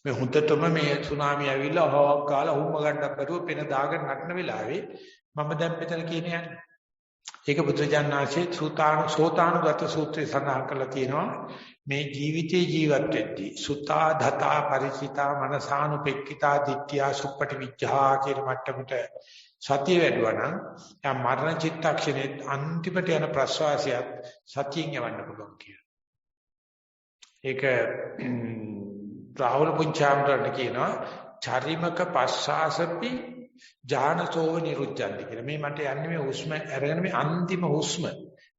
මේ හුදටම මේ සුනාමි ඇවිල්ලා හවක් ගාලා හුම්ම ගන්නක් කරුව පෙන දාගෙන නටන වෙලාවේ මම දැන් මෙතන කියන්නේ යන්නේ. ඒක බුදුජානනාංශයේ සෝතානුගත සූත්‍රයේ සඳහන් කරලා තියෙනවා මේ ජීවිතේ ජීවත් වෙද්දී සුතා ධතා පරිචිතා මනසානුපෙක්ඛිතා දිට්ඨියා සුප්පටි විජ්ජා කියන මට්ටමට සතිය වැඩුවා නම් යා මරණ චිත්තක්ෂණේ අන්තිමට යන ප්‍රසවාසයත් සතියෙන් යවන්න පුළුවන් කියලා. ඒක රාහුල පුංචාම්තරණ කියනවා චරිමක පස්සාසපි ඥානසෝව නිරුද්ධන්ති කියලා. මේ මට යන්නේ මේ හුස්ම අරගෙන මේ අන්තිම හුස්ම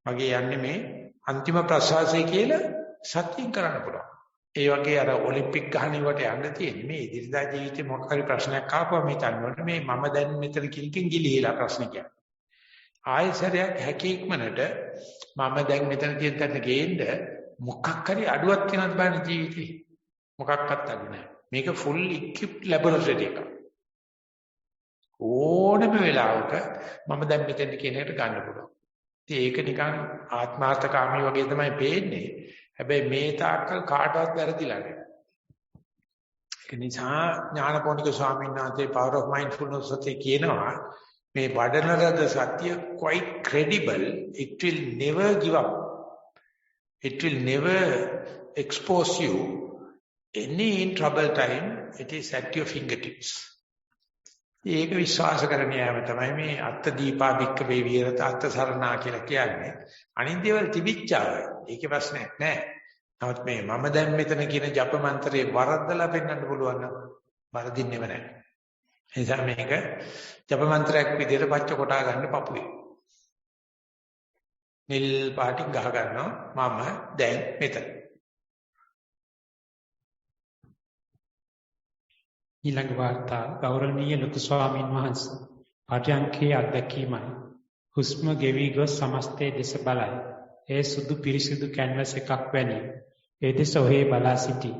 මගේ යන්නේ මේ අන්තිම ප්‍රසවාසය කියලා සතියෙන් කරන්න පුළුවන්. ඒ වගේ අර ඔලිම්පික් ගහනවට යන්න තියෙන්නේ මේ ඉදිරියදා ජීවිතේ මොකක් හරි ප්‍රශ්නයක් ආපුවා මේ තනවලට මේ මම දැන් මෙතන කිල්කින් ගිලිහිලා ප්‍රශ්න කියන්නේ. ආයෙසරයක් හැකීක්මනට මම දැන් මෙතන තියෙන තැන ගේන්න මොකක් හරි අඩුවක් වෙනවද බලන්න ජීවිතේ. මොකක්වත් අඩු නැහැ. මේක full equipped laboratory එකක්. ඕනම වෙලාවක මම දැන් මෙතන කියන එකට ගන්න පුළුවන්. ඉතින් ඒක නිකන් ආත්මාර්ථකාමී වගේ තමයි පේන්නේ. හැබැයි මේ තාක්කල් කාටවත් වැරදිලා නැහැ. ඒක නිසා ඥානපෝනික ස්වාමීන් වහන්සේ power of mindfulness එකේ කියනවා මේ වඩනරද සත්‍ය quite credible, it will never give up, it will never expose you any in trouble time, it is at your fingertips. ඒක විශ්වාස කරගෙන යෑම තමයි මේ අත්ත දීපා බික්ක වේ විහෙරත අත්ත සරණා කියලා කියන්නේ. අනිත් දේවල් තිබිච්චාවයි. ඒකේ ප්‍රශ්නයක් නැහැ. නමුත් මේ මම දැන් මෙතන කියන ජප මන්ත්‍රේ වරද්දලා පෙන්වන්න පුළුවන් නම් වරදින්නේම නැහැ. ඒ නිසා මේක ජප මන්ත්‍රයක් විදිහට පච්ච කොටා ගන්න පපුවේ. නිල් පාටින් ගහ ගන්නවා මම දැන් මෙතන. ඊළඟ වාර්තා ගෞරවනීය ලොකු ස්වාමීන් වහන්සේ පාඨයන්කේ අත්දැකීමයි. හුස්ම ගෙවි ගොස් සමස්තයේ දෙස බලයි. ඒ සුදු පිරිසිදු කැන්වස් එකක් වැනි. ඒ දෙස ඔහේ බලා සිටි.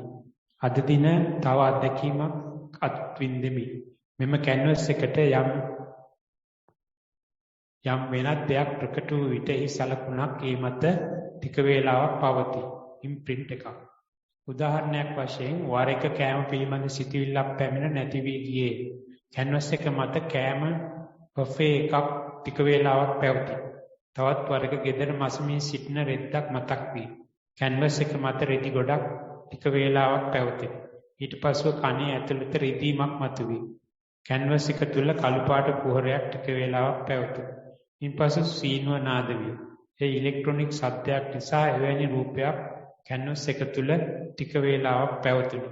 අද දින තව අත්දැකීමක් අත්විඳෙමි. මෙම කැන්වස් එකට යම් වෙනත් දෙයක් ප්‍රකට වූ විට එහි සලකුණක් ඒ මත ටික වේලාවක් පවතී. ඉම්ප්‍රින්ට් එකක්. උදාහරණයක් වශයෙන් වර එක කෑම පිළිබඳ සිතිවිල්ලක් පැමිණ නැති වී ගියේ. කැන්වස් එක මත කෑම බෆේ එකක් ටික වේලාවක් පැවතී. තවත් වර එක ගෙදර මසමින් සිටින රෙද්දක් මතක් වී. කැන්වස් එක මත රෙදි ගොඩක් ටික වේලාවක් පැවතී. ඊට පසුව කනේ ඇතුළත රිදීමක් මතුවී. කැන්වස් එක තුල කළු පාට කුහරයක් ටික වේලාවක් පැවතී. ඉන්පසු සීනුව නාද වී. ඒ ඉලෙක්ට්‍රොනික ශබ්දයක් නිසා එවැනි රූපයක් කැන්වස් එක තුල ටික වේලාවක් පැවතුණි.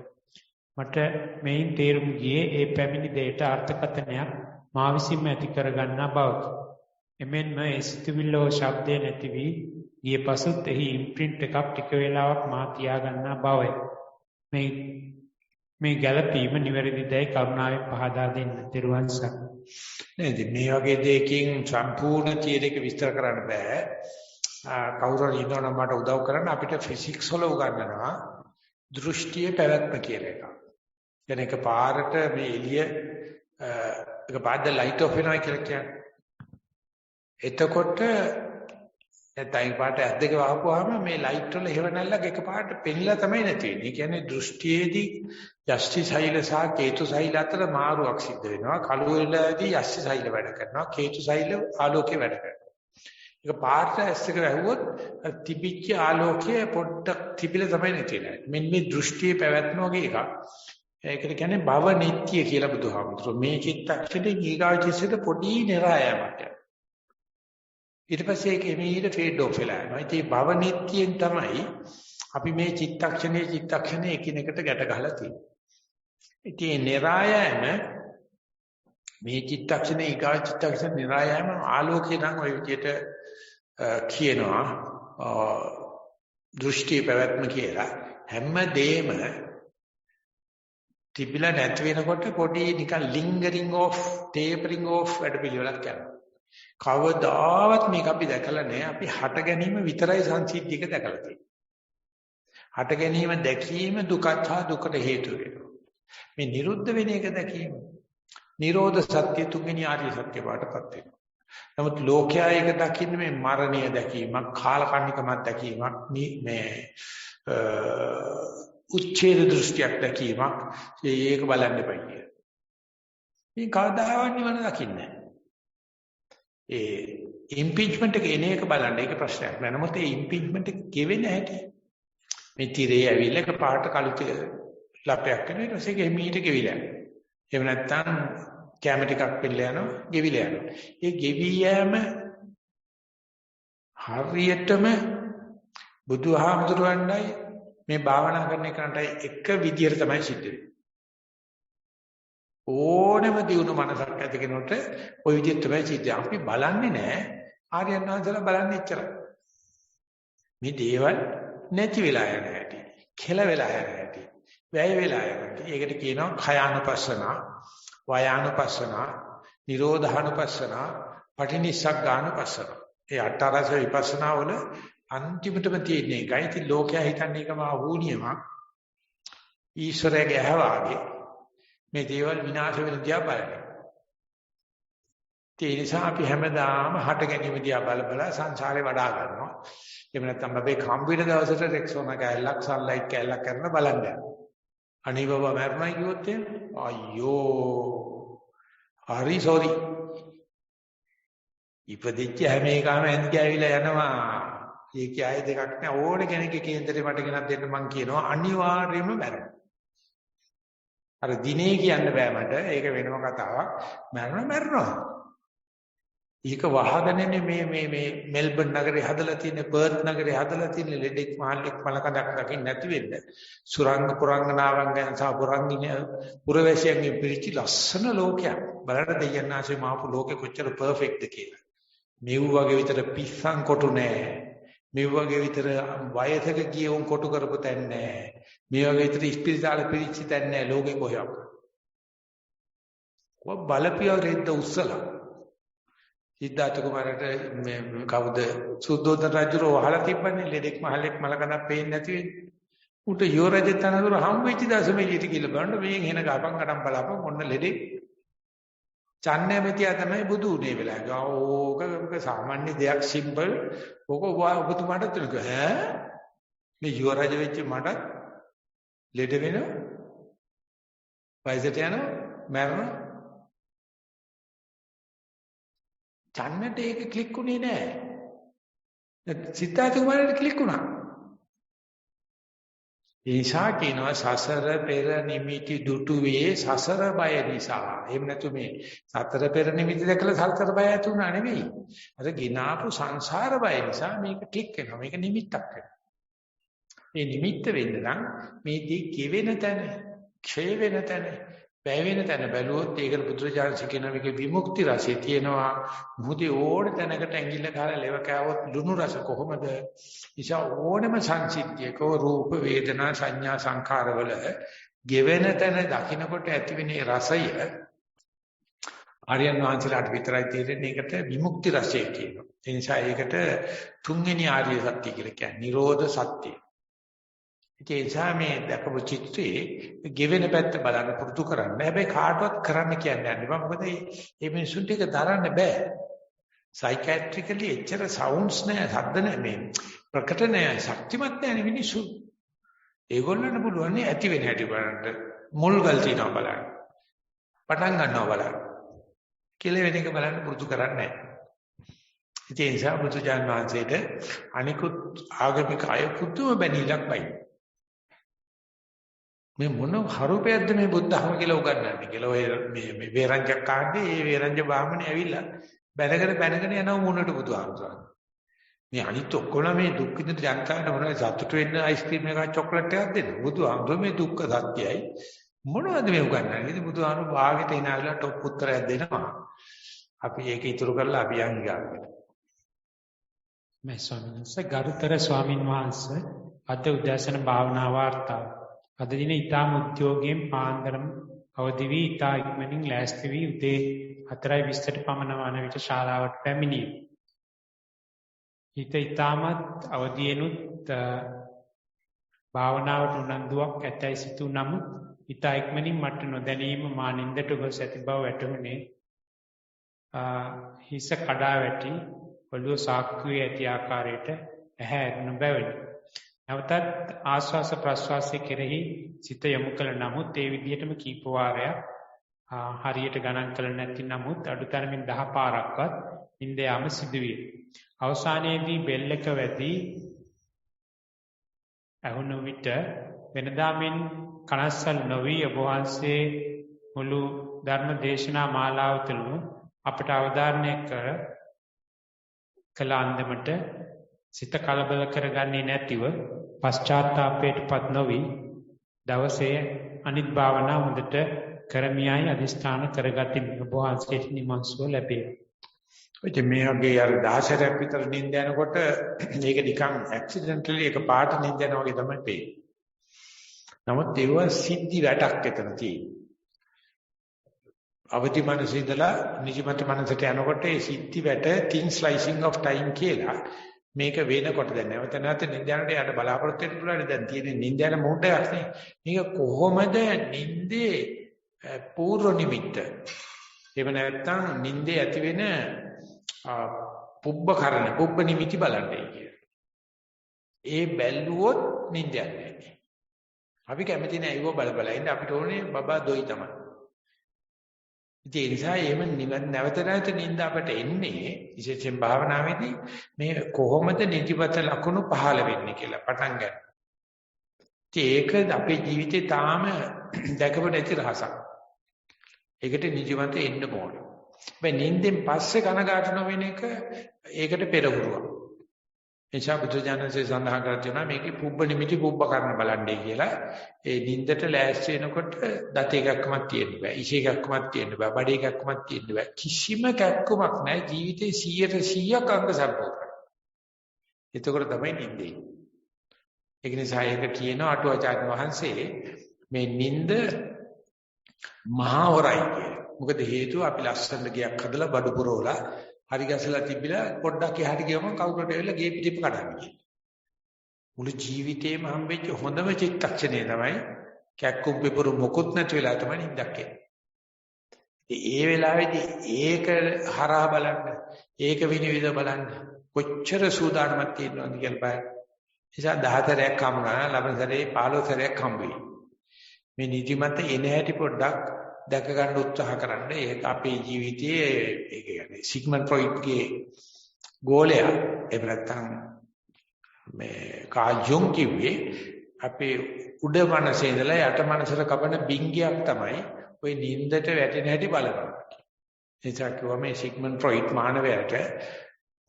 මට මේන් තේරුම් ගියේ ඒ පැමිණි දෙයට අර්ථකථනයක් මා විසින්ම ඇති කරගන්නා බවකි. එමෙන්ම ඒ සිතුවිල්ල හෝ ශබ්දය නැති වී ගිය පසුත් එහි ඉම්ප්‍රින්ට් එකක් ටික වේලාවක් මා තියාගන්නා බවයි. මේ ගැළපීම නිවැරදිදයි කරුණාවෙන් පහදා දෙන්න. ත්‍රිවන් සරණයි. නේද මේ වගේ දෙයකින් සම්පූර්ණ තියරයක විස්තර කරන්න බෑ. කවුරු හරි ඉන්නවනම් මට උදව් කරන්න. අපිට ෆිසික්ස් වල උගන්වනවා දෘෂ්ටියේ පැවැත්ම කියලා එකක්. දැන් එක පාරට මේ එළිය එක පාඩ ලයිට් ඔෆ් වෙනවා කියලා කියන්නේ. එතකොට නැත්නම් පාට ඇස් දෙක වහපුවාම මේ ලයිට් වල හේව නැල්ලක් එක පාට පෙනිලා තමයි නැති වෙන්නේ. ඒ කියන්නේ දෘෂ්ටියේදී යෂ්ටි සෛල සහ කේතු සෛල අතර මාරුවක් සිද්ධ වෙනවා. කළු වෙලාවේදී යෂ්ටි සෛල වැඩ කරනවා. කේතු සෛල ආලෝකේ වැඩ කරනවා. ඒක පාට ඇස් දෙක වැහුවොත් තිබිච්ච ආලෝකයේ පොඩ්ඩක් තිබිලා තමයි නැති වෙන්නේ. මෙන්න මේ දෘෂ්ටියේ පැවැත්ම වගේ එකක්. ඒකට කියන්නේ භව නිට්ටය කියලා බුදුහාමුදුරුවෝ මේ චිත්තක්ෂණේ ඊගාචිසෙට පොඩි නිරායමක්. ඊට පස්සේ ඒක එමෙහිට ෆේඩ් ඔෆ් වෙලා යනවා. ඉතින් භව නිට්ටියෙන් තමයි අපි මේ චිත්තක්ෂණේ එකිනෙකට ගැට ගහලා තියෙන්නේ. ඉතින් නිරායම මේ චිත්තක්ෂණේ ඊගා චිත්තක්ෂණ නිරායම ආලෝකේ නම් ඔය විදිහට කියනවා දෘෂ්ටි පැවැත්ම කියලා. හැමදේම තිබිලා නැති වෙනකොට පොඩි නිකන් ලින්ගරින් ඔෆ් ටේපරින් ඔෆ් වැඩ පිළිවෙලක් කරනවා. කවදාවත් මේක අපි දැකලා නැහැ. අපි හට ගැනීම විතරයි සංසිද්ධියක දැකලා තියෙන්නේ. හට ගැනීම දැකීම දුකත් හා දුකට හේතු වෙනවා. මේ නිරුද්ධ වෙන එක දැකීම නිරෝධ සත්‍ය තුන්වෙනි ආර්ය සත්‍ය පාඩපත් වෙනවා. නමුත් ලෝකයා එක දකින්න මේ මරණය දැකීමක්, කාලකන්නිකමක් දැකීමක්, මේ උච්ඡේද දෘෂ්ටියක් දැකීමක්, ඒක බලන්න එපා කියන. මේ කවදාවත් නිවන දකින්නේ නැහැ. ඒ ඉම්පීච්මන්ට් එක එන එක බලන්න ඒක ප්‍රශ්නයක් නෑ. නමුත් ඒ ඉම්පීච්මන්ට් එක ගෙවෙන්නේ නැහැටි. මේ තිරේ ඇවිල්ලා එක පාට කළු ලපයක් කරන ඊට පස්සේ ගෙමීට ගෙවිලා යනවා. එහෙම නැත්නම් කැම ටිකක් පිළලා යනවා, ගෙවිලා යනවා. ඒ ගෙවි යෑම හරියටම බුදුහාමුදුරුවන්ටයි මේ භාවනා කරන එකන්ටයි එක විදියට තමයි සිද්ධ වෙන්නේ. ඕනෙම දියුණු මනසක් ඇති කෙනෙකුට ওই විදිහට තමයි සිද්ධ වෙන්නේ. අපි බලන්නේ නැහැ. ආර්යයන් වහන්සේලා බලන්නේ එච්චරයි. මේ දේවල් නැති වෙලා යන හැටි, කෙල වෙලා යන හැටි, වැය වෙලා යන හැටි. ඒකට කියනවා khයානුපස්සනා, වයානුපස්සනා, නිරෝධානුපස්සනා, පටිනිස්සග්ගානුපස්සනා. ඒ අටරස විපස්සනා වල අන්තිමටම තියෙන එකයි. ඉතින් ලෝකයා හිතන්නේ එකම වුණියමක්. ඊශ්වරයාගේ ඇහවාගේ මේ දේවල් විනාශ වෙන දිහා බලනවා. ඒ නිසා අපි හැමදාම හට ගැනීම දිහා බල සංසාරේ වඩා ගන්නවා. එහෙම නැත්නම් අපි කම්පිට දවසට රෙක්සෝනා කැලලක් සන්ලයිට් කැලලක් කරන බලන්න යනවා. අනේ බබා මරණයි කිව්වොත් අයියෝ හරි සෝරි. ඉපදිච්ච හැම එකම ඇඳ ගෑවිලා යනවා. ඒකයි ආයෙ දෙකක් නෑ. ඕනේ කෙනෙක්ගේ කේන්දරේ මට ගෙනත් දෙන්න මං කියනවා අනිවාර්යයෙන්ම මැරෙනවා. අර දිනේ කියන්න බෑ මට. ඒක වෙනම කතාවක්. මැරෙනවා. ඒක වහගෙනනේ මේ මෙල්බන් නගරේ හදලා තියෙන, පර්ත් නගරේ හදලා තියෙන ලෙඩෙක් මහල්ලෙක් මලකඩක් දකින්න නැති වෙන්න. සුරංග පුරංගනාවන් ගැන සහ පුරංගින පුරවැසියන්ගේ පිරිචි ලස්සන ලෝකයක්. බලන්න දෙයන්නාසේ මාපු ලෝකෙ කොච්චර පර්ෆෙක්ට්ද කියලා. මෙව් වගේ විතර පිස්සන් කොටු නෑ. මේ වගේ විතර වයසක ගියවුන් කොටු කරපු තැන් නෑ. මේ වගේ විතර ස්පිරිතාල පිරිච්ච තැන් නෑ ලෝකෙ කොහෙවත්. කො බලපියව රෙද්ද උස්සලා. සිද්ධාර්ථ කුමාරට මේ කවුද සුද්ධෝදන රජුරෝ වහලා තිබ්බනේ ලෙඩෙක් මහල්ලෙක් මලකඩක් පේන්නේ නැති වෙන්නේ. උට යෝරජ තනතුර හම් වෙච්ච දවසේ ඊට කියලා බලන්න මේන් එන ගපන් කඩම් බලාපන් ඔන්න ලෙඩෙක්. චන්නේ මෙතියා තමයි බුදු උනේ වෙලාව. ඕක සාමාන්‍ය දෙයක් සිම්පල්. ඕක ඔබතුමාට තුනක ඈ මේ යුවරජ වෙච්ච මට ලෙඩ වෙනවා. වයසට යනවා මැරෙනවා. චන්නට ඒක ක්ලික් උනේ නෑ. සිතාතු කුමාරට ක්ලික් වුණා. ඒසා කියනවා සසර පෙර නිමිති දුටු වේ සසර බය නිසා. එහෙම නැතු මේ සතර පෙර නිමිති දැකලා සතර බය ඇති වුණා නෙවෙයි. අර ගිනාපු සංසාර බය නිසා මේක ක්ලික් වෙනවා. මේක නිමිත්තක් වෙනවා. මේ නිමිත්ත වෙන්න නම් මේ දී කෙවෙන තැන, ක්ෂය වෙන තැන, වැය වෙන තැන බැලුවොත් ඒකට බුදුරජාණන් කියන මේකේ විමුක්ති රසය තියෙනවා. මුහුදේ ඕන තැනකට ඇඟිල්ල ගහලා ලෙව කෑවොත් ලුණු රස කොහොමද? නිසා ඕනම සංසිද්ධියක රූප වේදනා සංඥා සංඛාරවල ගෙවෙන තැන දකින්නකොට ඇතිවෙන රසය ආර්යයන් වහන්සේලාට විතරයි තේරෙන්නේ. ඒකට විමුක්ති රසය කියනවා. ඒ නිසා ඒකට තුන්වෙනි ආර්ය සත්‍ය කියලා කියන්නේ නිරෝධ සත්‍යය. ඒ නිසා මේ දැකපු චිත්‍රයේ ගෙවෙන පැත්ත බලන්න පුරුදු කරන්න. හැබැයි කාටවත් කරන්න කියන්නේ නැහැ. මොකද මේ මිනිසුන්ට ඒක දරන්න බෑ. සයිකියාට්‍රිකලි එච්චර සවුන්ඩ්ස් නැහැ, ශබ්ද නැහැ, මේ ප්‍රකට නැහැ, ශක්තිමත් නැහැ මිනිස්සු. ඒගොල්ලන්ට පුළුවන් ඇති වෙන හැටි බලන්න. මුල් ගල් තියනවා බලන්න. පටන් ගන්නවා බලන්න. කියලා වෙන එක බලන්න පුරුදු කරන්නේ නැහැ. ඒ නිසා බුදුජාන විශ්වයට අනිකුත් ආගමික අය පුදුම බැනිලක් වයි. මේ මොන හරුපයක්ද මේ බුද්ධ ධර්ම කියලා උගන්වන්නේ කියලා ඔය මේ වේරංජක් කාණ්ඩේ ඒ වේරංජ බාමනේ ඇවිල්ලා බැනගෙන යනවා මුණට බුදුහාමුදුරන්. මේ අනිත් ඔක්කොම මේ දුක් විඳින ජනතාවට මොනවද සතුට වෙන්න අයිස්ක්‍රීම් එකක් චොක්ලට් එකක් දෙන්න. බුදුහාමුදුර මේ දුක්ඛ සත්‍යයි මොනවද මේ උගන්වන්නේ? ඉතින් බුදුහාමුදුර වාගෙට එනාවිලා টොප් උත්තරයක් දෙනවා. අපි ඒක ඉතුරු කරලා අපි යන් ගියා. මේ ස්වාමීන් වහන්සේ ගරුතර ස්වාමින් වහන්සේ අද උදෑසන භාවනා වාර්තාව අද දින ඊටම උද්‍යෝගයෙන් පාන්දරම අවදි වී ඊටා ඉක්මනින් ලෑස්ති වී උදේ 4:20ට පමණ වන විට ශාලාවට පැමිණියේ. ඊටමත් අවදියෙනුත් භාවනාවට උනන්දුවක් ඇතැයි සිතූ නමුත් ඊටා ඉක්මනින් මට නොදැනීම මා නින්දට ගොස් ඇති බව වැටහුණේ. හිස කඩා වැටි ඔළුව සාක්කුවේ ඇති ආකාරයට ඇහැ ඇරුණු බැවිනි. නැවතත් ආශ්වාස ප්‍රශ්වාසයේ කෙරෙහි සිත යොමු කළ නමුත් ඒ විදිහටම කීප වාරයක් හරියට ගණන් කළ නැති නමුත් අඩුතරමින් 10 පාරක්වත් නිින්ද යාම සිදුවිය. අවසානයේදී බෙල් එක වැදී ඇහුණු විට වෙනදා මෙන් කනස්සල් නොවි ඔබ වහන්සේ මුළු ධර්ම දේශනා මාලාව තුළම අපට අවධාරණය කළ අන්දමට සිත කලබල කරගන්නේ නැතිව පශ්චාත්තාපයටපත් නොවි දවසේ අනිත් භාවනා හොඳට කරමියයි අදිස්ථාන කරගතිමි. ඔබ වහන්සේට නිමන්සුව ලැබේ. ඔය මේ වගේ අර 16ක් විතර නිින්ද යනකොට මේක නිකන් ඇක්සිඩන්ටලි එක පාට නිින්ද යනවා වගේ තමයි පේන්නේ. නමුත් ඒව සිද්ධි වැටක් එතන තියෙනවා. අවදි මනස ඉඳලා නිජමත මනසට යනකොට ඒ සිද්ධි වැට thin slicing of time කියලා මේක වෙනකොට දැන් නැවත නිින්ද යනට යට බලාපොරොත්තු වෙන්න පුළුවන්. දැන් තියෙන නිින්ද යන මොහොතක් නේ. මේක කොහොමද නිින්දේ පූර්ව නිමිත්ත. එහෙම නැත්නම් නිින්දේ ඇති වෙන පුබ්බ නිමිති බලන්නේ කියලා. ඒ බැලුවොත් නිින්ද යන්නේ. අපි කැමති නෑ ඒව බල ඉන්න අපිට ඕනේ බබා දොයි තමයි. ඒ නිසා එහෙම නැවත නිින්ද අපට එන්නේ විශේෂයෙන් භාවනාවේදී මේ කොහොමද නිදිමත ලකුණු පහළ වෙන්නේ කියලා පටන් ගන්න. ඒක අපේ ජීවිතේ තාම දැකපු නැති රහසක්. ඒකට නිදිමත එන්න ඕන. මේ නිින්දෙන් පස්සේ කනගාටු නොවෙන එක ඒකට පෙරහුරුවක්. එනිසා බුදුජානකසේ සඳහන් කර තියෙනවා මේකේ පුබ්බ නිමිති පුබ්බ කරන්න බලන්නේ කියලා. ඒ නිින්දට ලෑස්ති වෙනකොට දත එකක්මත් තියෙන්න බෑ. ඉෂ එකක්මත් තියෙන්න බෑ. බඩ එකක්මත් තියෙන්න බෑ. කිසිම කැක්කමක් නැහැ. ජීවිතේ 100% අංග සම්පූර්ණයි. එතකොට තමයි නිින්දේ. ඒක නිසා ඒක කියනවා අටුවාචාර්ය වහන්සේ මේ නිින්ද මහා වරයි කියලා. මොකද හේතුව අපි ලස්සන ගයක් හදලා බඩු පුරවලා හරි ගැසලා තිබිලා පොඩ්ඩක් එහාට ගියම කවුරුට එවිලා ගේ පිටිප කඩන්නේ. මුළු ජීවිතේම හම්බෙච්ච හොඳම චිත්තක්ෂණය තමයි කැක්කුම් පිපුරු මොකුත් නැති වෙලා තමයි නිින්දක් එන්නේ. ඒ වෙලාවේදී ඒක හරහා බලන්න, ඒක විනිවිද බලන්න කොච්චර සූදානමක් තියෙනවද කියලා බලන්න. නිසා 10 සැරයක් හම්බුනා නම් ලබන සැරේ 15 සැරයක් හම්බ වෙයි. මේ නිදිමත එන හැටි පොඩ්ඩක් දැක ගන්න උත්සාහ කරන්න. ඒක අපේ ජීවිතයේ ඒ කියන්නේ සිග්මන්ඩ් ෆ්‍රොයිඩ්ගේ ගෝලයා එහෙම නැත්නම් මේ කාල් ජුන් කිව්වේ අපේ උඩ මනසේ ඉඳලා යට මනසට කපන බිංගයක් තමයි ওই නිින්දට වැටෙන හැටි බලනවා. එතකොට කිව්වා මේ සිග්මන්ඩ් ෆ්‍රොයිඩ් මානවයාට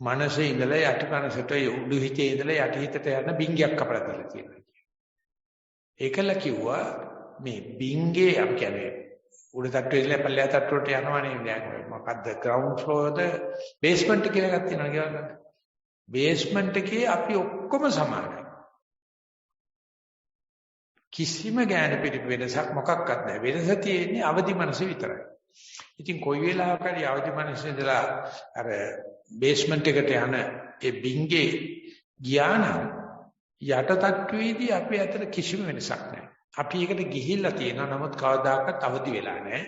මනසේ ඉඳලා යට මනසට උඩු හිතේ ඉඳලා යට හිතට යන බිංගයක් කපලා දීලා තියෙනවා. ඒකල කිව්වා මේ බිංගේ අපි කියන්නේ උඩ තට්ටුවේ ඉඳලා පල්ලෙහා තට්ටුවට යනවනේ දැන් මොකද්ද ග්‍රවුන්ඩ් ෆ්ලෝර්ද බේස්මන්ට් කියලා එකක් තියෙනවා කියලා. බේස්මන්ට් එකේ අපි ඔක්කොම සමානයි. කිසිම ඥාන පිළිප වෙනසක් මොකක්වත් නැහැ. වෙනස තියෙන්නේ අවදි මනස විතරයි. ඉතින් කොයි වෙලාවක හරි අවදි මනසේ ඉඳලා අර බේස්මන්ට් එකට යන ඒ බිංගේ ගියා නම් යට තට්ටුවේදී අපේ අතර කිසිම වෙනසක් නැහැ. අපි ඒකට ගිහිල්ලා තියෙනවා නමුත් කවදාකවත් අවදි වෙලා නැහැ.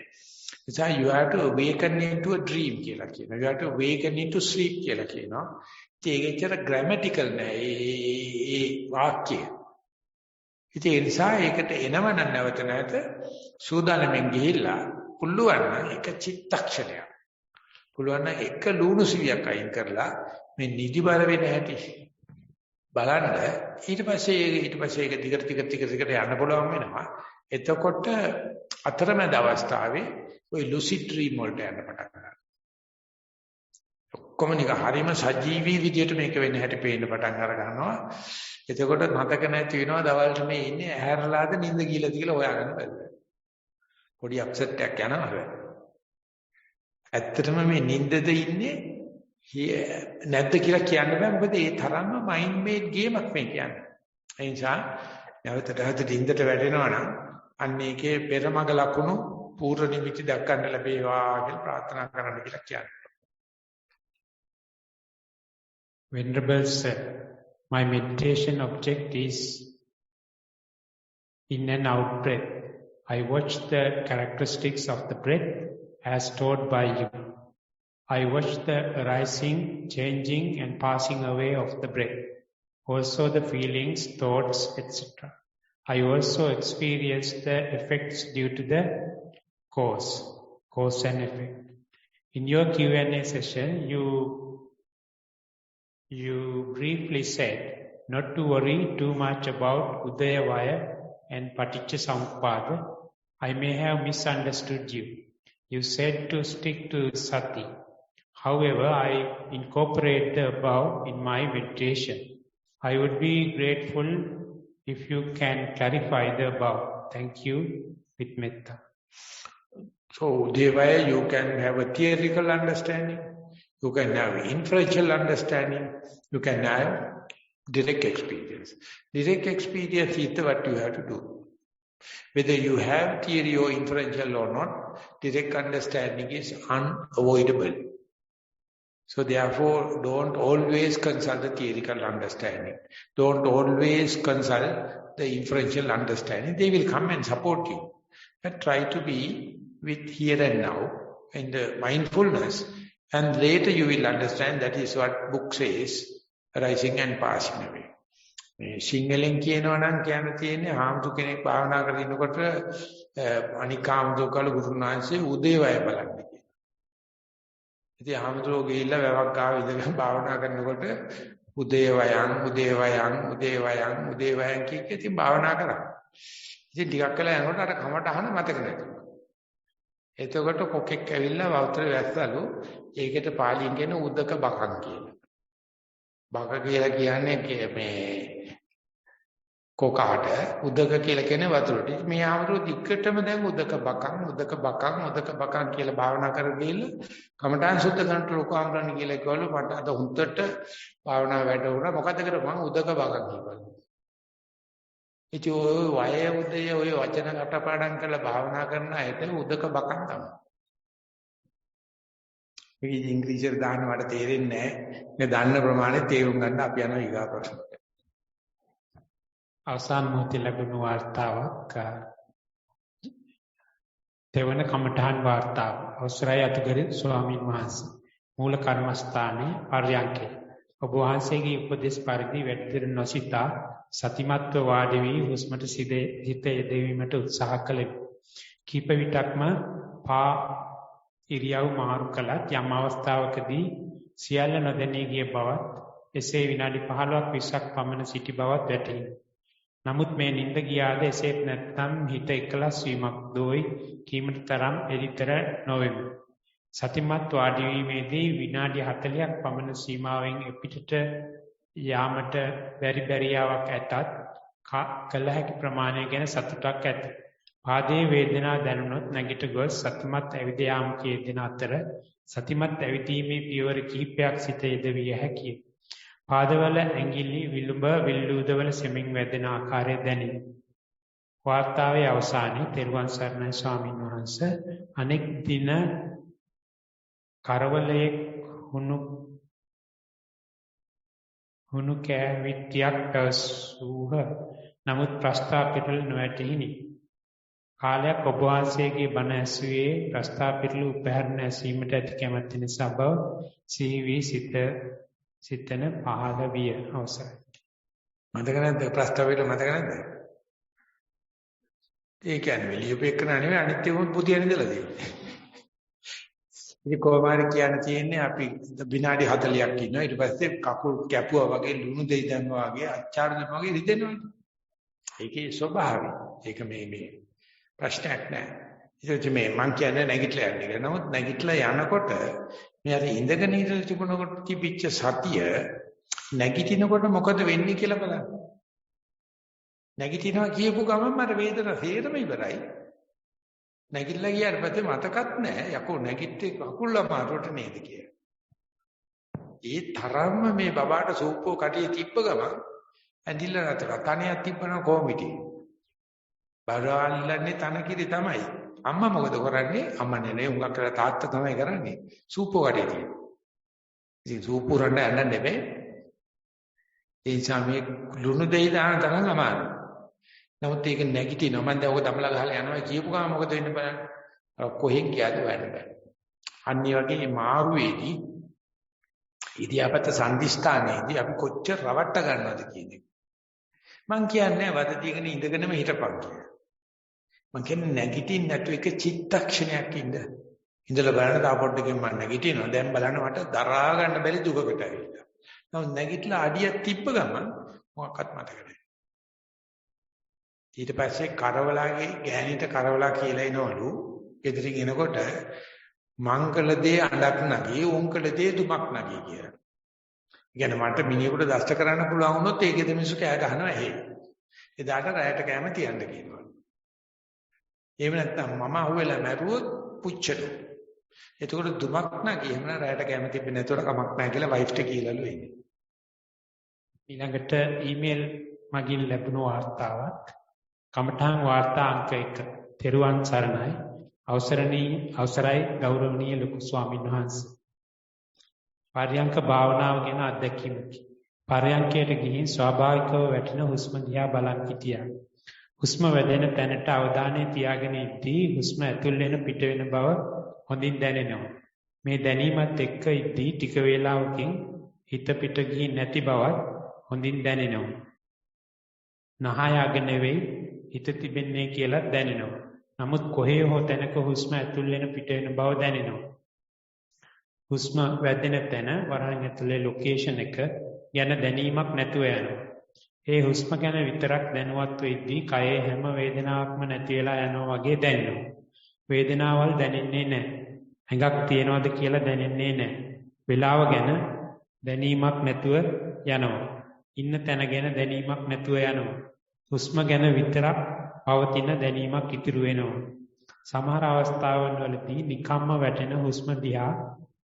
නිසා you have to awaken into a dream කියලා කියනවා. You have to awaken into sleep කියලා කියනවා. ඒකෙච්චර grammatical නෑ ඒ වාක්‍යය. ඉතින් ඒ නිසා ඒකට එනවනම් නැවත නැවත සූදානම්ෙන් ගිහිල්ලා පුළුවන් නම් එක චිත්තක්ෂණයක්. පුළුවන් නම් එක ලුණු සිවියක් අයින් කරලා මේ නිදිබර වෙන හැටි බලන්න ඊට පස්සේ ඒක දිගට යන්න පුළුවන් වෙනවා. එතකොට අතරමැද අවස්ථාවේ ওই lucid dream වලට යන්න පටන් ගන්නවා. ඔක්කොම නික හරීම සජීවී විදියට මේක වෙන්න හැටි පේන්න පටන් අර ගන්නවා. එතකොට මතක නැති වෙනවා දවල්ට මේ ඉන්නේ ඇහැරලාද නිින්ද ගිහලාද කියලා හොයාගන්න බැහැ. පොඩි අප්සෙට් එකක් යනවා. ඇත්තටම මේ නිින්දද ඉන්නේ නැද්ද කියලා කියන්න බෑ. මොකද ඒ තරම්ම මයින්ඩ් මේඩ් ගේමක් මේ කියන්නේ. ඒ නිසා නැවත නිින්දට වැටෙනවා නම් අන්න ඒකේ පෙරමග ලකුණු පූර්ව නිමිති දක්වන්න ලැබේවා කියලා ප්‍රාර්ථනා කරන්න කියලා කියන්නේ. Venerable Sir, my meditation object is in and out breath. I watch the characteristics of the breath as taught by you. I watch the arising, changing and passing away of the breath. Also the feelings, thoughts, etc. I also experience the effects due to the cause and effect. In your Q&A session, you briefly said not to worry too much about Udayavaya and Paticca Samuppada. I may have misunderstood you. You said to stick to Sati. However, I incorporate the above in my meditation. I would be grateful if you can clarify the above. Thank you with metta. So, Udayavaya, you can have a theoretical understanding. You can have inferential understanding. You can have direct experience. Direct experience is what you have to do. Whether you have theory or inferential or not, direct understanding is unavoidable. So therefore, don't always consult the theoretical understanding. Don't always consult the inferential understanding. They will come and support you. But try to be with here and now in the mindfulness. And later you will understand that is what book says, rising and passing away. සිංහලෙන් කියනවා නම් කියන්න තියෙන්නේ හාමුදුර කෙනෙක් භාවනා කරගෙන ඉන්නකොට අනික් හාමුදුර කල ගුරුනාංශයේ උදේවය බලන්න කියලා. ඉතින් හාමුදුරෝ ගිහිල්ලා වැවක් ගාව ඉඳගෙන භාවනා කරනකොට උදේවයන් කිය භාවනා කරා. ඉතින් ටිකක් කළා යනකොට අර කමට අහන මතක නැතුණා. එතකොට කොකෙක් ඇවිල්ලා වවුතර වැස්සලු. ඒකට පාලියෙන් කියන උදක බකන් කියලා. බක කියලා කියන්නේ මේ කොකාට, උදක කියලා කියන්නේ වතුරට. මේ ආමරු දික්කටම දැන් උදක බකන් කියලා භාවනා කරගෙන ගිහලා කමඨාන් සුද්ධ කරනට ලෝකාම්රණ කියලා කිව්වලු මට අද හුත්තට භාවනා වැඩ වුණා. මොකද කර මම උදක බකන් කිව්වා. ඉතින් ඔය උදේ ඔය වචන කටපාඩම් කරලා භාවනා කරන අයට උදක බකන් තමයි. මේ ඉංග්‍රීසියෙන් දාන්න මට තේරෙන්නේ නැහැ. මේ දන්න ප්‍රමාණය තේරුම් ගන්න අපි යනවා ඊගා ප්‍රශ්නට. අවසාන මොහොතේ ලැබුණු වාර්තාවක් තෙවන කමඨාන් වාර්තාව. අවසරයි අතිගරු ස්වාමීන් වහන්සේ. මූල කර්මස්ථානයේ පර්යංකේ ඔබ වහන්සේගේ උපදේශ පරිදි වැඩිදුර නොසිතා සතිමත්ව වාඩි වී හුස්මට හිත යෙදවීමට උත්සාහ කළෙමි. කීප විටක්ම පා ඉරියව් මාරු කළත් යම් අවස්ථාවකදී සියල්ල නොදැනී ගිය බවත් එසේ විනාඩි 15ක් 20ක් පමණ සිටි බවත් වැටහි. නමුත් මේ නිින්ද ගියාද එසේත් නැත්නම් හිත එකලස් වීමක් දෝයි කීමට තරම් එලිතර නොවෙමි. සතිමත් වාඩි වීමේදී විනාඩි 40ක් පමණ සීමාවෙන් එපිටට යාමට බැරියාවක් ඇතත් කළ හැකි ප්‍රමාණය ගැන සතුටක් ඇත. පාදයේ වේදනාව දැනුනොත් නැගිට ගොස් සතිමත් ඇවිද යාම කියන අතර සතිමත් ඇවිදීමේ පියවර කිහිපයක් සිට යෙදවිය හැකිය. පාදවල ඇඟිලි විලුඹ විල්ලූදවල සෙමින් වැදෙන ආකාරය දැනේ. වාර්තාවේ අවසානයේ තෙරුවන් සරණයි ස්වාමීන් වහන්සේ අනෙක් දින කරවලයේ හුණු කැවිටියක් පැසූහ. නමුත් ප්‍රස්තාව පිටුල් නොඇතිහිනි. කාලයක් ඔබ වහන්සේගේ බණ ඇසුවේ ප්‍රස්තාව පිටුල් උපහැරණ ඇසීමට ඇති කැමැති නිසා බව සිහි වී සිතන පහළ විය. අවසරයි. මතක නැද්ද ප්‍රස්තාව පිටුල් මතක නැද්ද? ඒ කියන්නේ ලියුපෙකන නෙවෙයි අනිත් ඒවා පුදියන ඉඳලා තියෙන්නේ. ඉතින් කොහොමද කියන්න තියෙන්නේ අපි විනාඩි 40ක් ඉන්නවා ඊට පස්සේ කකුල් කැපුවා වගේ ලුණු දෙයි දැම්මා වගේ අච්චාර දැම්මා වගේ රිදෙනවා. ඒකේ ස්වභාවය. ඒක මේ ප්‍රශ්නයක් නෑ. ඉතින් මේ මං කියන්නේ නැගිටලා යන්න කියලා. නමුත් නැගිටලා යනකොට මේ අර ඉඳගෙන ඉඳලා තිබුණකොට තිබිච්ච සතිය නැගිටිනකොට මොකද වෙන්නේ කියලා බලන්න. නැගිටිනවා කියපු ගමන් මට වේදනාව හේරම ඉවරයි. නැගිටලා ගියාට පස්සේ මතකත් නැහැ යකෝ නැගිට්ටේ කකුල් අමාරුවට නේද කියලා. ඒ තරම්ම මේ බබාට සූප්පෝ කටියේ තිබ්බ ගමන් ඇඳිල්ල නැතර තනියක් තිබ්බනම් කොමිටි. බරාල්ලන්නේ තනකිරි තමයි. අම්මා මොකද කරන්නේ? අම්මා නේ උඟක් කරලා තාත්තා තමයි කරන්නේ. සූප්පෝ කටියේ තියෙන. ඉතින් සූප්පෝ රන්න යන්න නෙමෙයි. ඒ නිසා මේ ලුණු දෙයි දාන තරම් අමාරුයි. නමුත් ඒක නැගිටිනවා. මම දැන් ඔක දමලා ගහලා යනවා කියපු ගමන් මොකද වෙන්නේ බලන්න. කොහෙන් ගියාද වැඩ බෑ. අනිත් වගේ මාරුවේදී ඉදියාපත සම්දිස්ථානයේදී අපි කොච්චර රවට්ට ගන්නවද කියන එක. මං කියන්නේ වද තියගෙන ඉඳගෙනම හිටපන් කියලා. මං කියන්නේ නැගිටින්න නැතු එක චිත්තක්ෂණයක් ඉඳ. ඉඳලා බලන්න තා පොඩ්ඩකින් මම නැගිටිනවා. දැන් බලන්න මට දරා ගන්න බැරි දුකකට ඇවිල්ලා. නමුත් නැගිටලා අඩියක් තිබ්බ ගමන් මොකක්වත් මතක නැහැ. ඊට පස්සේ කරවලාගේ ගෑණිට කරවලා කියලා එනවලු. ගෙදරින් එනකොට මංගල දේ අඬක් නැගී උන්කල දේ දුමක් නැගී කියලා. කියන්නේ මට මිනිහෙකුට දෂ්ට කරන්න පුළුවන් වුණොත් ඒකෙද මිනිස්සු කෑ ගහනවා එහෙ. එදාට රැයට කෑම තියන්න කියනවා. එහෙම නැත්නම් මම අහුවෙලා මැරුවොත් පුච්චනවා. එතකොට දුමක් නැගී එහෙම රැයට කෑම තිබෙන්නේ නැතොට කමක් නැහැ කියලා වයිෆ්ට කියලාලු එන්නේ. ඊළඟට ඊමේල් මගින් ලැබුණු වාර්තාවක් කමඨාන් වාර්තා අංක 1 තෙරුවන් සරණයි අවසරයි ගෞරවනීය ලොකු ස්වාමීන් වහන්සේ. පර්යංක භාවනාව ගැන අත්දැකීමකි. පර්යංකයට ගිහින් ස්වාභාවිකව වැටෙන හුස්ම දිහා බලන් හිටියා. හුස්ම වැදෙන තැනට අවධානය තියාගෙන ඉද්දී හුස්ම ඇතුල් වෙන පිට වෙන බව හොඳින් දැනෙනවා. මේ දැනීමත් එක්ක ඉද්දී ටික වේලාවකින් හිත පිට ගිහින් නැති බවත් හොඳින් දැනෙනවා. නහය අග නෙවෙයි හිත තිබෙන්නේ කියලා දැනෙනවා. නමුත් කොහේ හෝ තැනක හුස්ම ඇතුල් වෙන පිට වෙන බව දැනෙනවා. හුස්ම වැදෙන තැන වරහන් ඇතුලේ ලොකේෂන් එක ගැන දැනීමක් නැතුව යනවා. ඒ හුස්ම ගැන විතරක් දැනුවත් වෙද්දී කයේ හැම වේදනාවක්ම නැති වෙලා යනවා වගේ දැනෙනවා. වේදනාවල් දැනෙන්නේ නැහැ. ඇඟක් තියනවද කියලා දැනෙන්නේ නැහැ. වේලාව ගැන දැනීමක් නැතුව යනවා. ඉන්න තැන ගැන දැනීමක් නැතුව යනවා. හුස්ම ගැන විතරක් පවතින දැනීමක් ඉතුරු වෙනවා. සමහර අවස්ථාවන් වලදී නිකම්ම වැටෙන හුස්ම දිහා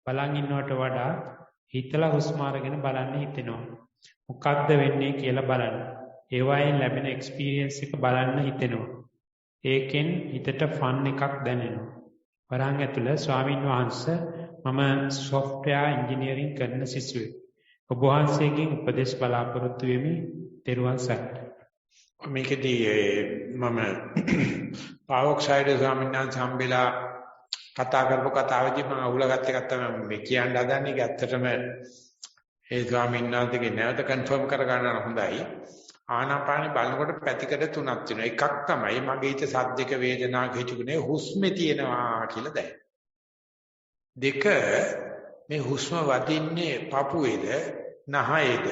බලන් ඉන්නවට වඩා හිතලා හුස්ම අරගෙන බලන්න හිතෙනවා. මොකක්ද වෙන්නේ කියලා බලන්න. ඒ වයින් ලැබෙන එක්ස්පීරියන්ස් එක බලන්න හිතෙනවා. ඒකෙන් හිතට ෆන් එකක් දැනෙනවා. වරහන් ඇතුළ ස්වාමින් වහන්සේ මම සොෆ්ට්වෙයාර් ඉංජිනේරින් කරන සිසුවෙක්. ඔබ වහන්සේගෙන් උපදෙස් බලාපොරොත්තු වෙමි. තෙරුවන් සරණයි. මේකදී මම පාවොක්සයිඩ් ස්වාමීන් වහන්සේ හම්බෙලා කතා කරපු කතාවේදී මම අහුලගත්ත එකක් තමයි මේ කියන්න හදන්නේ. ඇත්තටම ඒ ස්වාමීන් වහන්සේගේ නැවත කන්ෆර්ම් කර ගන්න හොඳයි. ආනාපානෙ බලනකොට පැතිකඩ තුනක් තියෙනවා. එකක් තමයි මගේ හිත සද්දක වේදනාවක් හිතුනේ හුස්මේ තියෙනවා කියලා දැනෙන. දෙක මේ හුස්ම වදින්නේ පපුවේද නහයේද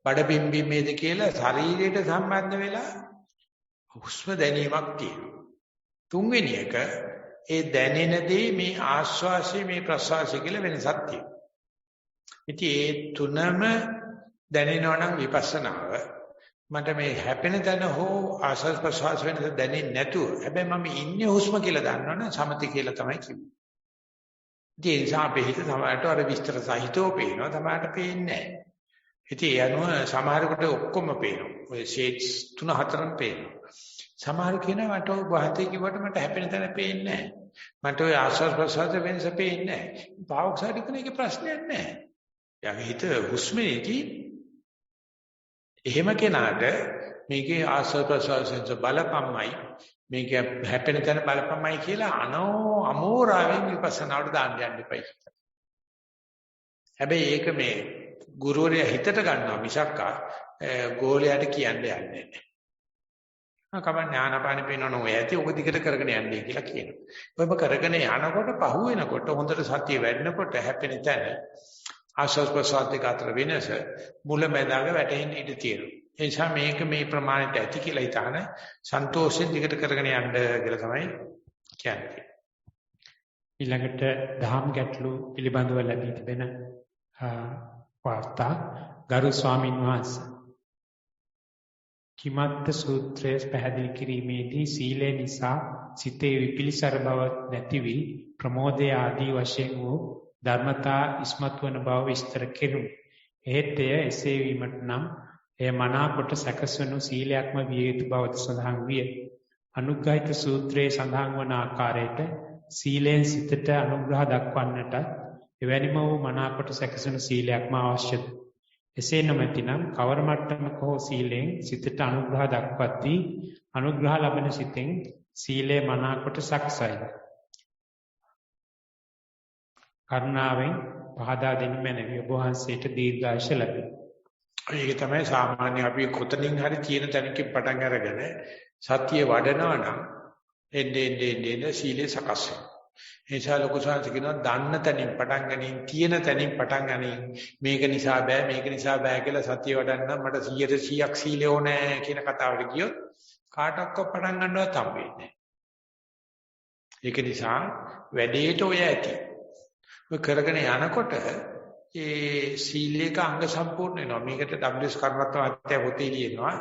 බඩබිම්බීමේද කියලා ශරීරයට සම්බන්ධ වෙලා හුස්ම දැනීමක් තියෙනවා. තුන්වෙනි එක ඒ දැනෙන දේ මේ ආශ්වාසය මේ ප්‍රශ්වාසය කියලා වෙනසක් තියෙනවා. ඉතින් ඒ තුනම දැනෙනවා නම් විපස්සනාව මට මේ හැපෙන තැන හෝ ආශ්වාස ප්‍රශ්වාස වෙනස දැනෙන්නේ නැතුව හැබැයි මම ඉන්නේ හුස්ම කියලා දන්නවනම් සමති කියලා තමයි කියන්නේ. ඒ නිසා අපේ හිත සමහරට අර විස්තර සහිතව පේනවා සමහරට පේන්නේ නැහැ. ඉතින් ඒ අනුව සමහරකට ඔක්කොම පේනවා. ඔය ෂේඩ්ස් 3-4ක් පේනවා. සමහර කෙනා මට ඔය වාතය කිව්වට මට හැපෙන තැන පේන්නේ නැහැ. මට ඔය ආශ්වාස ප්‍රශ්වාස වෙනස පේන්නේ නැහැ. පාවොක්සයිඩ් කෙනෙක්ගේ ප්‍රශ්නයක් නැහැ. යාගේ හිත හුස්මේදී එහෙම කෙනාට මේකේ ආශ්වාස ප්‍රශ්වාසයෙන් බලපම්මයි මේක හැපෙන තැන බලපම්මයි කියලා අමෝරාවෙන් විපස්සනාවට දාන්න යන්න එපයි. හැබැයි ඒක මේ ගුරුවරයා හිතට ගන්නවා මිසක් ගෝලයාට කියන්න යන්නේ නැහැ. කමන්නේ ආනාපානෙ පේනවනේ ඔය ඇති ඔක දිගට කරගෙන යන්නේ කියලා කියනවා. ඔයම කරගෙන යනකොට පහු වෙනකොට හොඳට සතිය වැඩනකොට හැපෙන තැන ආශ්වාස ප්‍රශ්වාස දෙක අතර වෙනස මුලැමැදාග වැටෙන්න ඉඩ තියෙනවා. ඒ නිසා මේක මේ ප්‍රමාණයට ඇති කියලා හිතාන සන්තෝෂයෙන් දිගට කරගෙන යන්න කියලා තමයි කියන්නේ. ඊළඟට දහම් ගැටළු පිළිබඳව ලැබී තිබෙන වාර්තා ගරු ස්වාමින් වහන්සේ කිමත්ත සූත්‍රයේ පැහැදිලි කිරීමේදී සීලය නිසා සිතේ විපිලිසර බව නැති වී ප්‍රමෝදය ආදී වශයෙන් වූ ධර්මතා ඉස්මතු වන බව විස්තර කෙරුණි. එහෙත් එය එසේ වීමට නම් එය මනාකොට සැකසෙනු සීලයක්ම විය යුතු බවද සඳහන් විය. අනුග්‍රහිත සූත්‍රයේ සඳහන් වන ආකාරයට සීලෙන් සිතට අනුග්‍රහ දක්වන්නට එවැනිම වූ මනාකොට සැකසෙනු සීලයක්ම අවශ්‍යද? එසේ නොමැතිනම් කවර මට්ටමක හෝ සීලෙන් සිතට අනුග්‍රහ දක්වද්දී අනුග්‍රහ ලබන සිතෙන් සීලය මනාකොට සකසයිද? කරුණාවෙන් පහදා දෙන්න මැනවි. ඔබ වහන්සේට දීර්ඝායුෂ ලැබේ. ඒක තමයි සාමාන්‍ය අපි කොතනින් හරි තියෙන තැනකින් පටන් අරගෙන සතිය වඩනවා නම් එන්නේ සීලේ සකස් වෙනවා. ඒ නිසා ලොකු සංස් කියනවා දන්න තැනින් පටන් ගනින් තියෙන තැනින් පටන් ගනින් මේක නිසා බෑ කියලා සතිය වඩන්න මට 100%ක් සීලය ඕනේ කියන කතාවට ගියොත් කාටවත් පටන් ගන්නවත් හම්බෙන්නේ නැහැ. ඒක නිසා වැඩේට ඔය ඇති. ඔය කරගෙන යනකොට ඒ සීලේක අංග සම්පූර්ණ වෙනවා. මේකට WS කර්මත්ත මහත්තයා පොතේ ලියනවා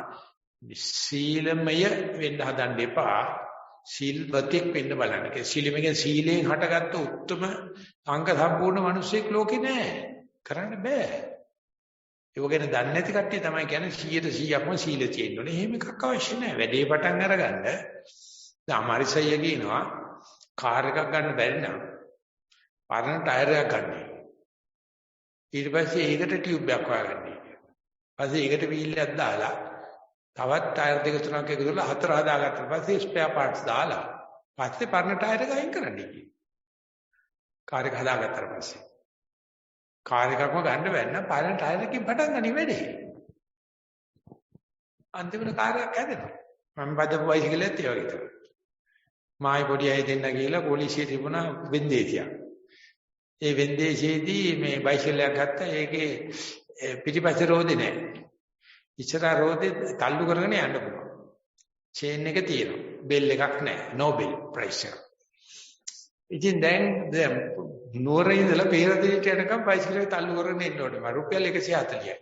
සීලමය වෙන්න හදන්න එපා. සීල්වතෙක් වෙන්න බලන්න. ඒ සීලමෙන් සීලෙන් හටගත්තු උත්තරම අංග සම්පූර්ණ මිනිසෙක් ලෝකේ නැහැ. කරන්න බෑ. ඒක ගැන දන්නේ නැති කට්ටිය තමයි කියන්නේ 100%ක්ම සීල තියෙන්න ඕනේ. එහෙම එකක් අවශ්‍ය නැහැ. වැඩේ පටන් අරගන්න. දැන් අමාරිසయ్య කියනවා කාර් එකක් ගන්න බැරි නම් පරණ ටයර් එකක් ගන්න. ඊට පස්සේ ඒකට ටියුබ් එකක් හොයාගන්න. පස්සේ ඒකට වීල් එකක් දාලා තවත් ටයර් දෙක තුනක් එකතු කරලා හතර හදාගත්තා. පස්සේ ස්පෙයා පාර්ට්ස් දාලා පස්සේ පරණ ටයර් එක අයින් කරන්න කිව්වා. කාර් එක හදාගත්තා පස්සේ කාර් එකක්ම ගන්න බැන්න පරණ ටයර් එකකින් පටන් ගනි වැඩේ. අන්තිමට කාර් එකක් හැදෙනවා. මම බදපු බයිසිකලෙත් ඒ වගේ තමයි. මායි පොඩි අය දෙන්න ගිහලා පොලිසිය තිබුණා වෙන්දේසියක්. ඒ වෙන්දේසියේදී මේ බයිසිකලයක් ගත්තා. ඒකේ පිටිපස්සේ රෝදේ නැහැ. ඉස්සරහා රෝදේ තල්ලු කරගෙන යන්න පුළුවන්. චේන් එක තියෙනවා. බෙල් එකක් නැහැ. no bell price එක. ඉතින් දැන් නුවරේ ඉඳලා පේරදෙණියට යනකම් බයිසිකලේ තල්ලු කරගෙන ඉන්න ඕනේ. මම රුපියල් 140යි.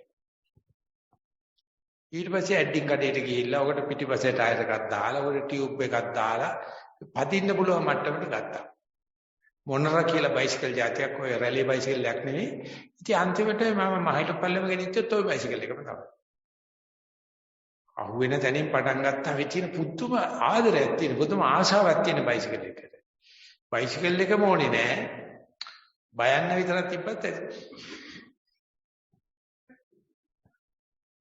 ඊට පස්සේ ඇඩ්ඩින් කඩේට ගිහිල්ලා ඔකට පිටිපස්සේ ටයර් එකක් දාලා ඔකට ටියුබ් එකක් දාලා පදින්න පුළුවන් මට්ටමට ගත්තා. මොනරා කියලා බයිසිකල් જાතියක් ඔය රැලි බයිසිකල් එකක් නෙවෙයි. ඉතින් අන්තිමට මම මහිට පල්ලෙම ගෙනිච්චත් ඔය බයිසිකල් එකම තමයි. අහුවෙන තැනින් පටන් ගත්තා වෙච්චින පුදුම ආදරයක් තියෙන පුදුම ආශාවක් තියෙන බයිසිකල් එකට. බයිසිකල් එකම ඕනේ නෑ. බයන්න විතරක් තිබ්බත් ඇති.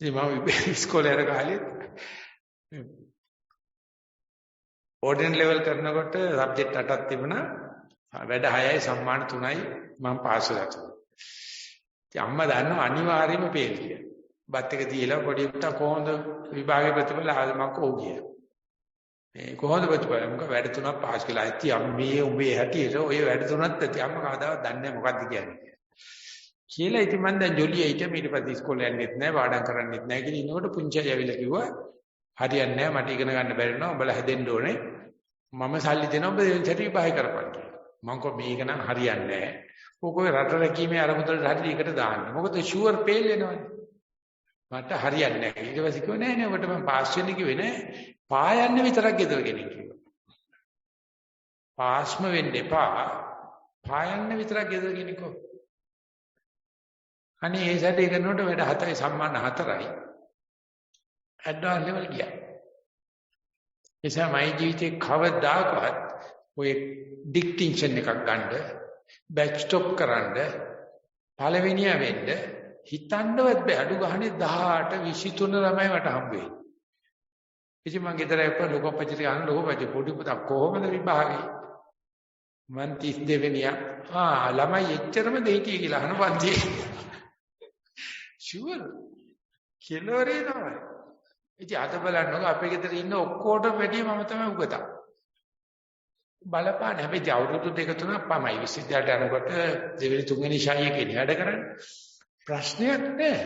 ඉතින් මම ඉස්කෝලේ යන කාලේ ඕඩිනරි ලෙවල් කරනකොට සබ්ජෙක්ට් 8ක් තිබුණා. වැඩ 6යි සම්මාන 3යි මම පාස් වෙලා තිබුණා. ඉතින් අම්මා දන්නවා අනිවාර්යයෙන්ම පේල් කියලා. බත් එක දීලා පොඩි උන්ට කොහොමද විභාගේ ප්‍රතිඵල ආවද මම කෝ ගියා. මේ කොහොමද ප්‍රතිඵල මම වැඩ 3ක් පාස් කළා. ඉතින් අම්මේ උඹේ හැටියට ඔය වැඩ 3ක් ඇති අම්මා කවදාවත් දන්නේ නැහැ මොකද්ද කියන්නේ. කියලා ඉතින් මම දැන් ජොලිය හිටිය ඊට පස්සේ ඉස්කෝලේ යන්නෙත් නැහැ වාඩම් කරන්නෙත් නැහැ කියලා ඉන්නකොට පුංචි අය ඇවිල්ලා කිව්වා හරියන්නේ නැහැ මට ඉගෙන ගන්න බැරි වෙනවා උඹලා හැදෙන්න ඕනේ මම සල්ලි දෙනවා උඹ දෙවෙනි සැරේ විභාගය කරපන් කියලා. මම කෝ මේක නම් හරියන්නේ නැහැ. ඕකෝ රට රැකීමේ අරමුදලට හරිය එකට දාන්න. මොකද ෂුවර් පේල් වෙනවනේ. මට හරියන්නේ නැහැ. ඊට පස්සේ කිව්වා නෑ නෑ ඔබට මම පාස් වෙන්න කිව්වේ නෑ. පායන්න විතරක් ගෙදර ගෙනින් කිව්වා. පාස්ම වෙන්න එපා. පායන්න විතරක් ගෙදර ගෙනිකෝ. අනේ ඒ සැරේ කරනකොට වැඩ 7යි සම්මාන 4යි. ඇඩ්වාන්ස් ලෙවල් ගියා. එසා මගේ ජීවිතේ කවදාකවත් ඔය ඩික්ටින්ෂන් එකක් ගන්න, බැච් ස්ටොප් කරන්න, පළවෙනියා වෙන්න හිතන්නවත් බෑ. අඩු ගහනේ 18 23 ළමයි මට හම්බ වෙයි. ඉතින් මං ගෙදර එක්ක ලොකපච්චිට යන ලොකපච්චි පොඩි පුතා කොහොමද විභාගේ? මං 32 වෙනියා. ළමයි එච්චරම දෙහිටිය කියලා අහන පන්තියේ. ෂුවර්. කෙලවරේ තමයි. ඉතින් අද බලන්නකො අපේ ගෙදර ඉන්න ඔක්කොටම වැඩිය මම තමයි උගතා. බලපාන හැබැයි අවුරුදු 2-3ක් පමයි විශ්වවිද්‍යාලයට යනකොට දෙවෙනි තුන්වෙනි ශායයේ කෙනෙක් වැඩ කරන්නේ. ප්‍රශ්නයක් නැහැ.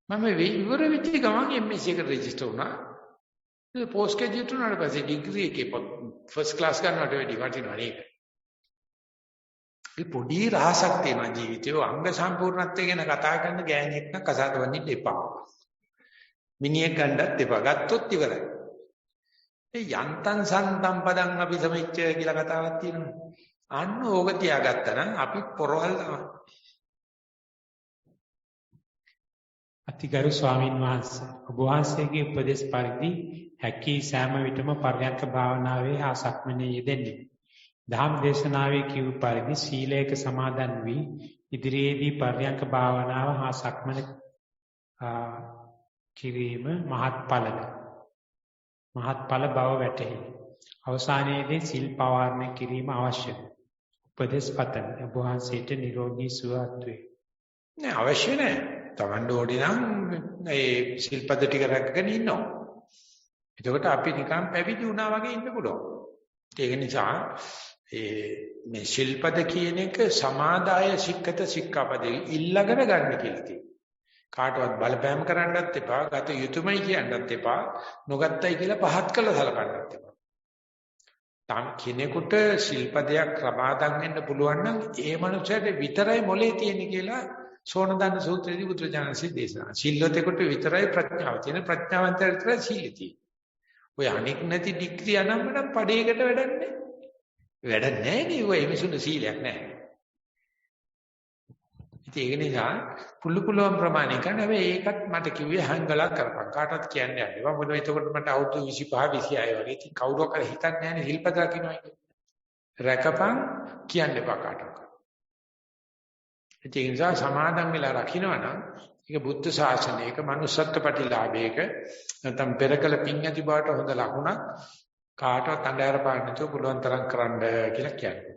මම ඉවර වෙච්ච ගමන් MS එකට රෙජිස්ටර් වුණා. ඒ පෝස්ට් ග්‍රැජුවේට් වුණාට පස්සේ ඩිග්‍රී එකේ ෆස්ට් ක්ලාස් ගන්නවට වැඩි වටිනවා නේද? ඒ පොඩි රහසක් තියෙනවා ජීවිතේ. අංග සම්පූර්ණත්වය ගැන කතා කරන ගෑණියෙක් නම් කසාද වඳින්න එපා. මිනිහෙක් ගන්නත් එපා. ගත්තොත් ඉවරයි. ඒ යන්තම් සන්තම් පදං අපි සමිච්ච කියලා කතාවක් තියෙනවා. අන්න ඕක තියාගත්තා නම් අපි පොරවල් තමයි. අතිගරු ස්වාමින් වහන්සේ ඔබ වහන්සේගේ උපදේශ පරිදි හැකි සෑම විටම පර්යන්ක භාවනාවේ හා සක්මනේ යෙදෙන්නේ. ධම්ම දේශනාවේ කිව් පරිදි සීලයක සමාදන් වී ඉදිරියේදී පර්යන්ක භාවනාව හා සක්මන කිරීම මහත්ඵල බව වැටහි. අවසානයේදී සිල් පවාරණය කිරීම අවශ්‍යයි. උපදේශ පතන ඔබ වහන්සේට නිරෝගී සුවපත් වේ. නෑ අවශ්‍ය නෑ. Taman ඕඩි නම් ඒ සිල්පද ටික රැකගෙන ඉන්නවා. එතකොට අපි නිකන් පැවිදි වුණා වගේ ඉන්න පුළුවන්. ඒක නිසා මේ ශිල්පද කියන එක සමාදාය සික්කත සික්ඛාපදේ ඉල්ලගෙන ගන්න කියලා තියෙනවා. කාටවත් බලපෑම් කරන්නත් එපා, ගත යුතුයමයි කියන්නත් එපා, නොගත්තයි කියලා පහත් කළා සලකන්නත් එපා. තම කෙනෙකුට ශිල්පදයක් සමාදන් වෙන්න පුළුවන් නම් ඒ මනුස්සයාට විතරයි මොලේ තියෙන්නේ කියලා සෝනදන්න සූත්‍රයේදී බුදුරජාණන්සේ දේශනා. ශිල්පතේකට විතරයි ප්‍රඥාව තියෙන, ප්‍රඥාවන්තයට විතරයි සීලය තියෙන්නේ. ඔය අනික් නැති ඩිග්‍රී අනම්මනම් පඩේකට වැඩක් නැහැ. වැඩක් නැහැ නේ ඔය මිසුන සීලයක් නැහැ. ඉතින් ඒක නිසා පුළුවන් ප්‍රමාණය කරන හැබැයි ඒකත් මට කිව්වේ හංගලක් කරපන්. කාටවත් කියන්න යන්නේ. මොකද එතකොට මට අවුරුදු 25 26 වගේ. ඉතින් කවුරුවක් කර හිතන්නේ නැහැ නේ ශිල්පද රකින්නයි කියලා. රැකපන් කියන්න එපා කාටවත්. ඒ නිසා සමාදන් වෙලා රකින්නවනම් ඒක බුද්ධ ශාසනයක manussත්ත්ව ප්‍රතිලාභයක නැත්නම් පෙරකල පින් ඇති බවට හොඳ ලකුණක්. කාටවත් අnder පාන්න නැතුව පුළුවන් තරම් කරන්න කියලා කියන්නේ.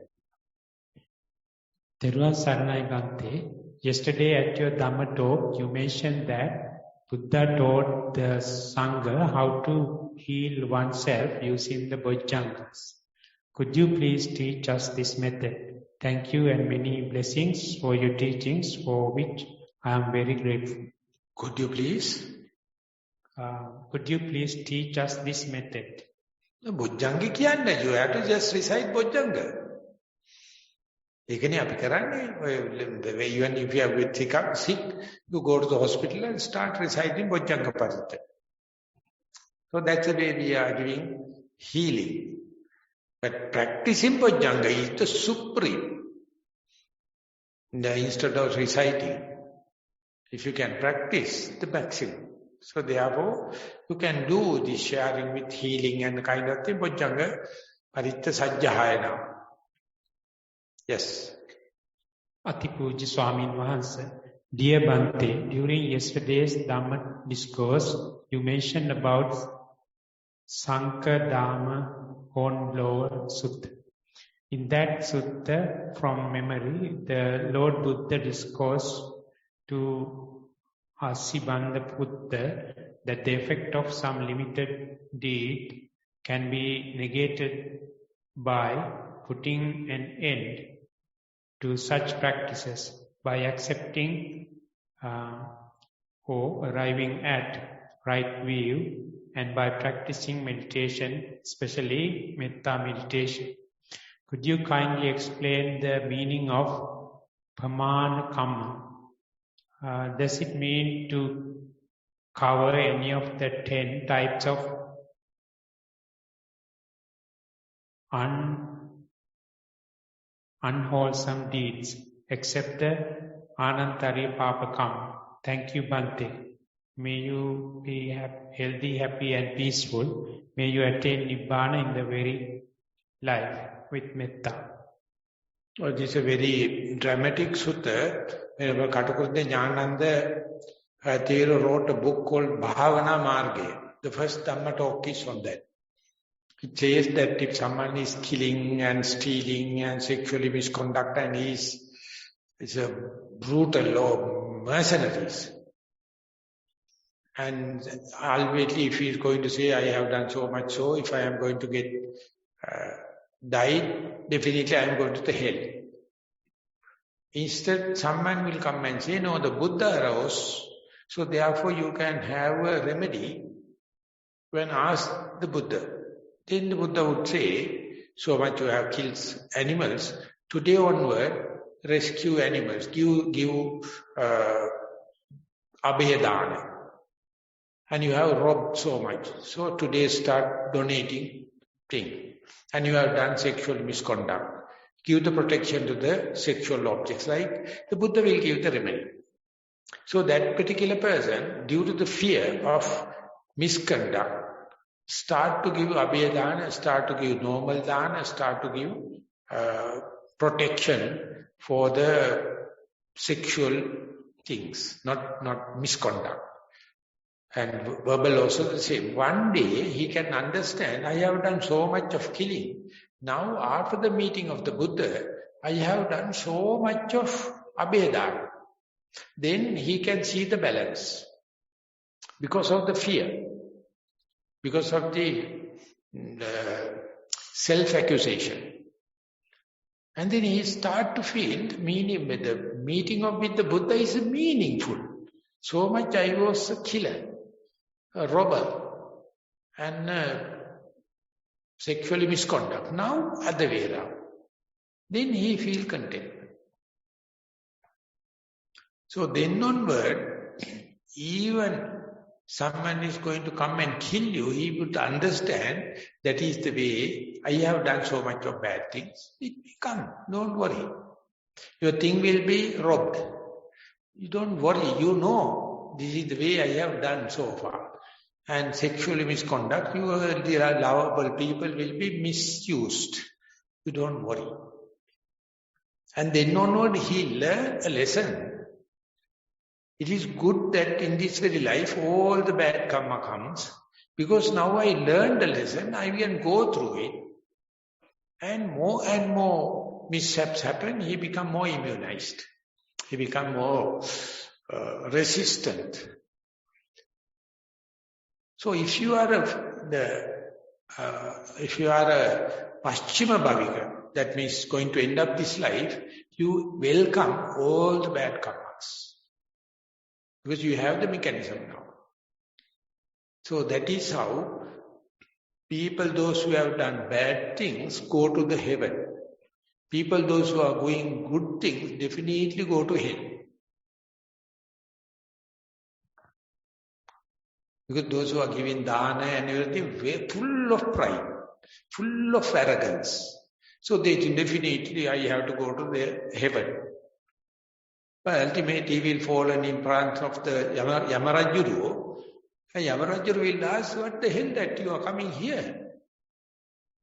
Thero Saranai Bhante, yesterday at your Dhamma talk, you mentioned that Buddha taught the Sangha how to heal oneself using the Bojjhangas. Could you please teach us this method? Thank you and many blessings for your teachings, for which I am very grateful. Could you please teach us this method? Bojjanga kiyanne, you have to just recite Bojjanga. Even if you are sick, you go to the hospital and start reciting Bojjanga Parita. So that's the way we are doing healing. But practicing Bojjanga is the supreme. Instead of reciting, if you can practice, the maximum. So therefore, you can do this sharing with healing and kind of thing. Bojjanga Parita Sajjahayana. Yes. Atipuja Swamin Wahansa. Dear Bhante, during yesterday's Dhamma discourse, you mentioned about Sankha Dhamma Hornblower Sutta. In that sutta, from memory, the Lord Buddha discoursed to Asibandha Buddha that the effect of some limited deed can be negated by putting an end to such practices by accepting or arriving at right view and by practicing meditation, especially metta meditation. Could you kindly explain the meaning of pamana kamma? Does it mean to cover any of the 10 types of unwholesome deeds, except the Anantari Papakam? Thank you, Bhante. May you be healthy, happy and peaceful. May you attain Nibbana in the very life with metta. Well, this is a very dramatic sutta. Katakurde Jnananda Thero wrote a book called Bhavana Marge. The first Dhamma talk is on that. It says that if someone is killing and stealing and sexually misconduct and is a brutal or mercenaries, and ultimately if he is going to say, I have done so much so, if I am going to get died, definitely I am going to the hell. Instead, someone will come and say, no, the Buddha arose, so therefore you can have a remedy when asked the Buddha. Then the Buddha would say, so much you have killed animals, today onward, rescue animals, give abhedana. And you have robbed so much. So today start donating things. And you have done sexual misconduct. Give the protection to the sexual objects. Like the Buddha will give the remedy. So that particular person, due to the fear of misconduct, start to give abhedana, start to give normal dana, start to give protection for the sexual things, not misconduct. And verbal also the same. One day he can understand, I have done so much of killing. Now after the meeting of the Buddha, I have done so much of abhedana. Then he can see the balance. Because of the fear. Because of the self-accusation. And then he start to feel meaning with the meeting with the Buddha is meaningful. So much I was a killer, a robber, and sexually misconduct. Now, other way around. Then he feel content. So then onward, even someone is going to come and kill you, he would understand that is the way, I have done so much of bad things. It will come, don't worry. Your thing will be robbed. You don't worry, you know, this is the way I have done so far. And sexually misconduct, the lovable people will be misused. You don't worry. And then onward he learn a lesson. It is good that in this very life all the bad karma comes, because now I learned the lesson, I can go through it, and more mishaps happen, he become more immunized. He become more resistant. So if you are a Paschima Bhavika, that means going to end up this life, you welcome all the bad karmas. Because you have the mechanism now. So that is how people, those who have done bad things, go to the heaven. People, those who are doing good things, definitely go to hell. Because those who are giving dana and everything, very full of pride, full of arrogance. So they definitely, I have to go to the heaven. But ultimately he will fall in front of the Yamarajuru. And Yamarajuru will ask, what the hell that you are coming here?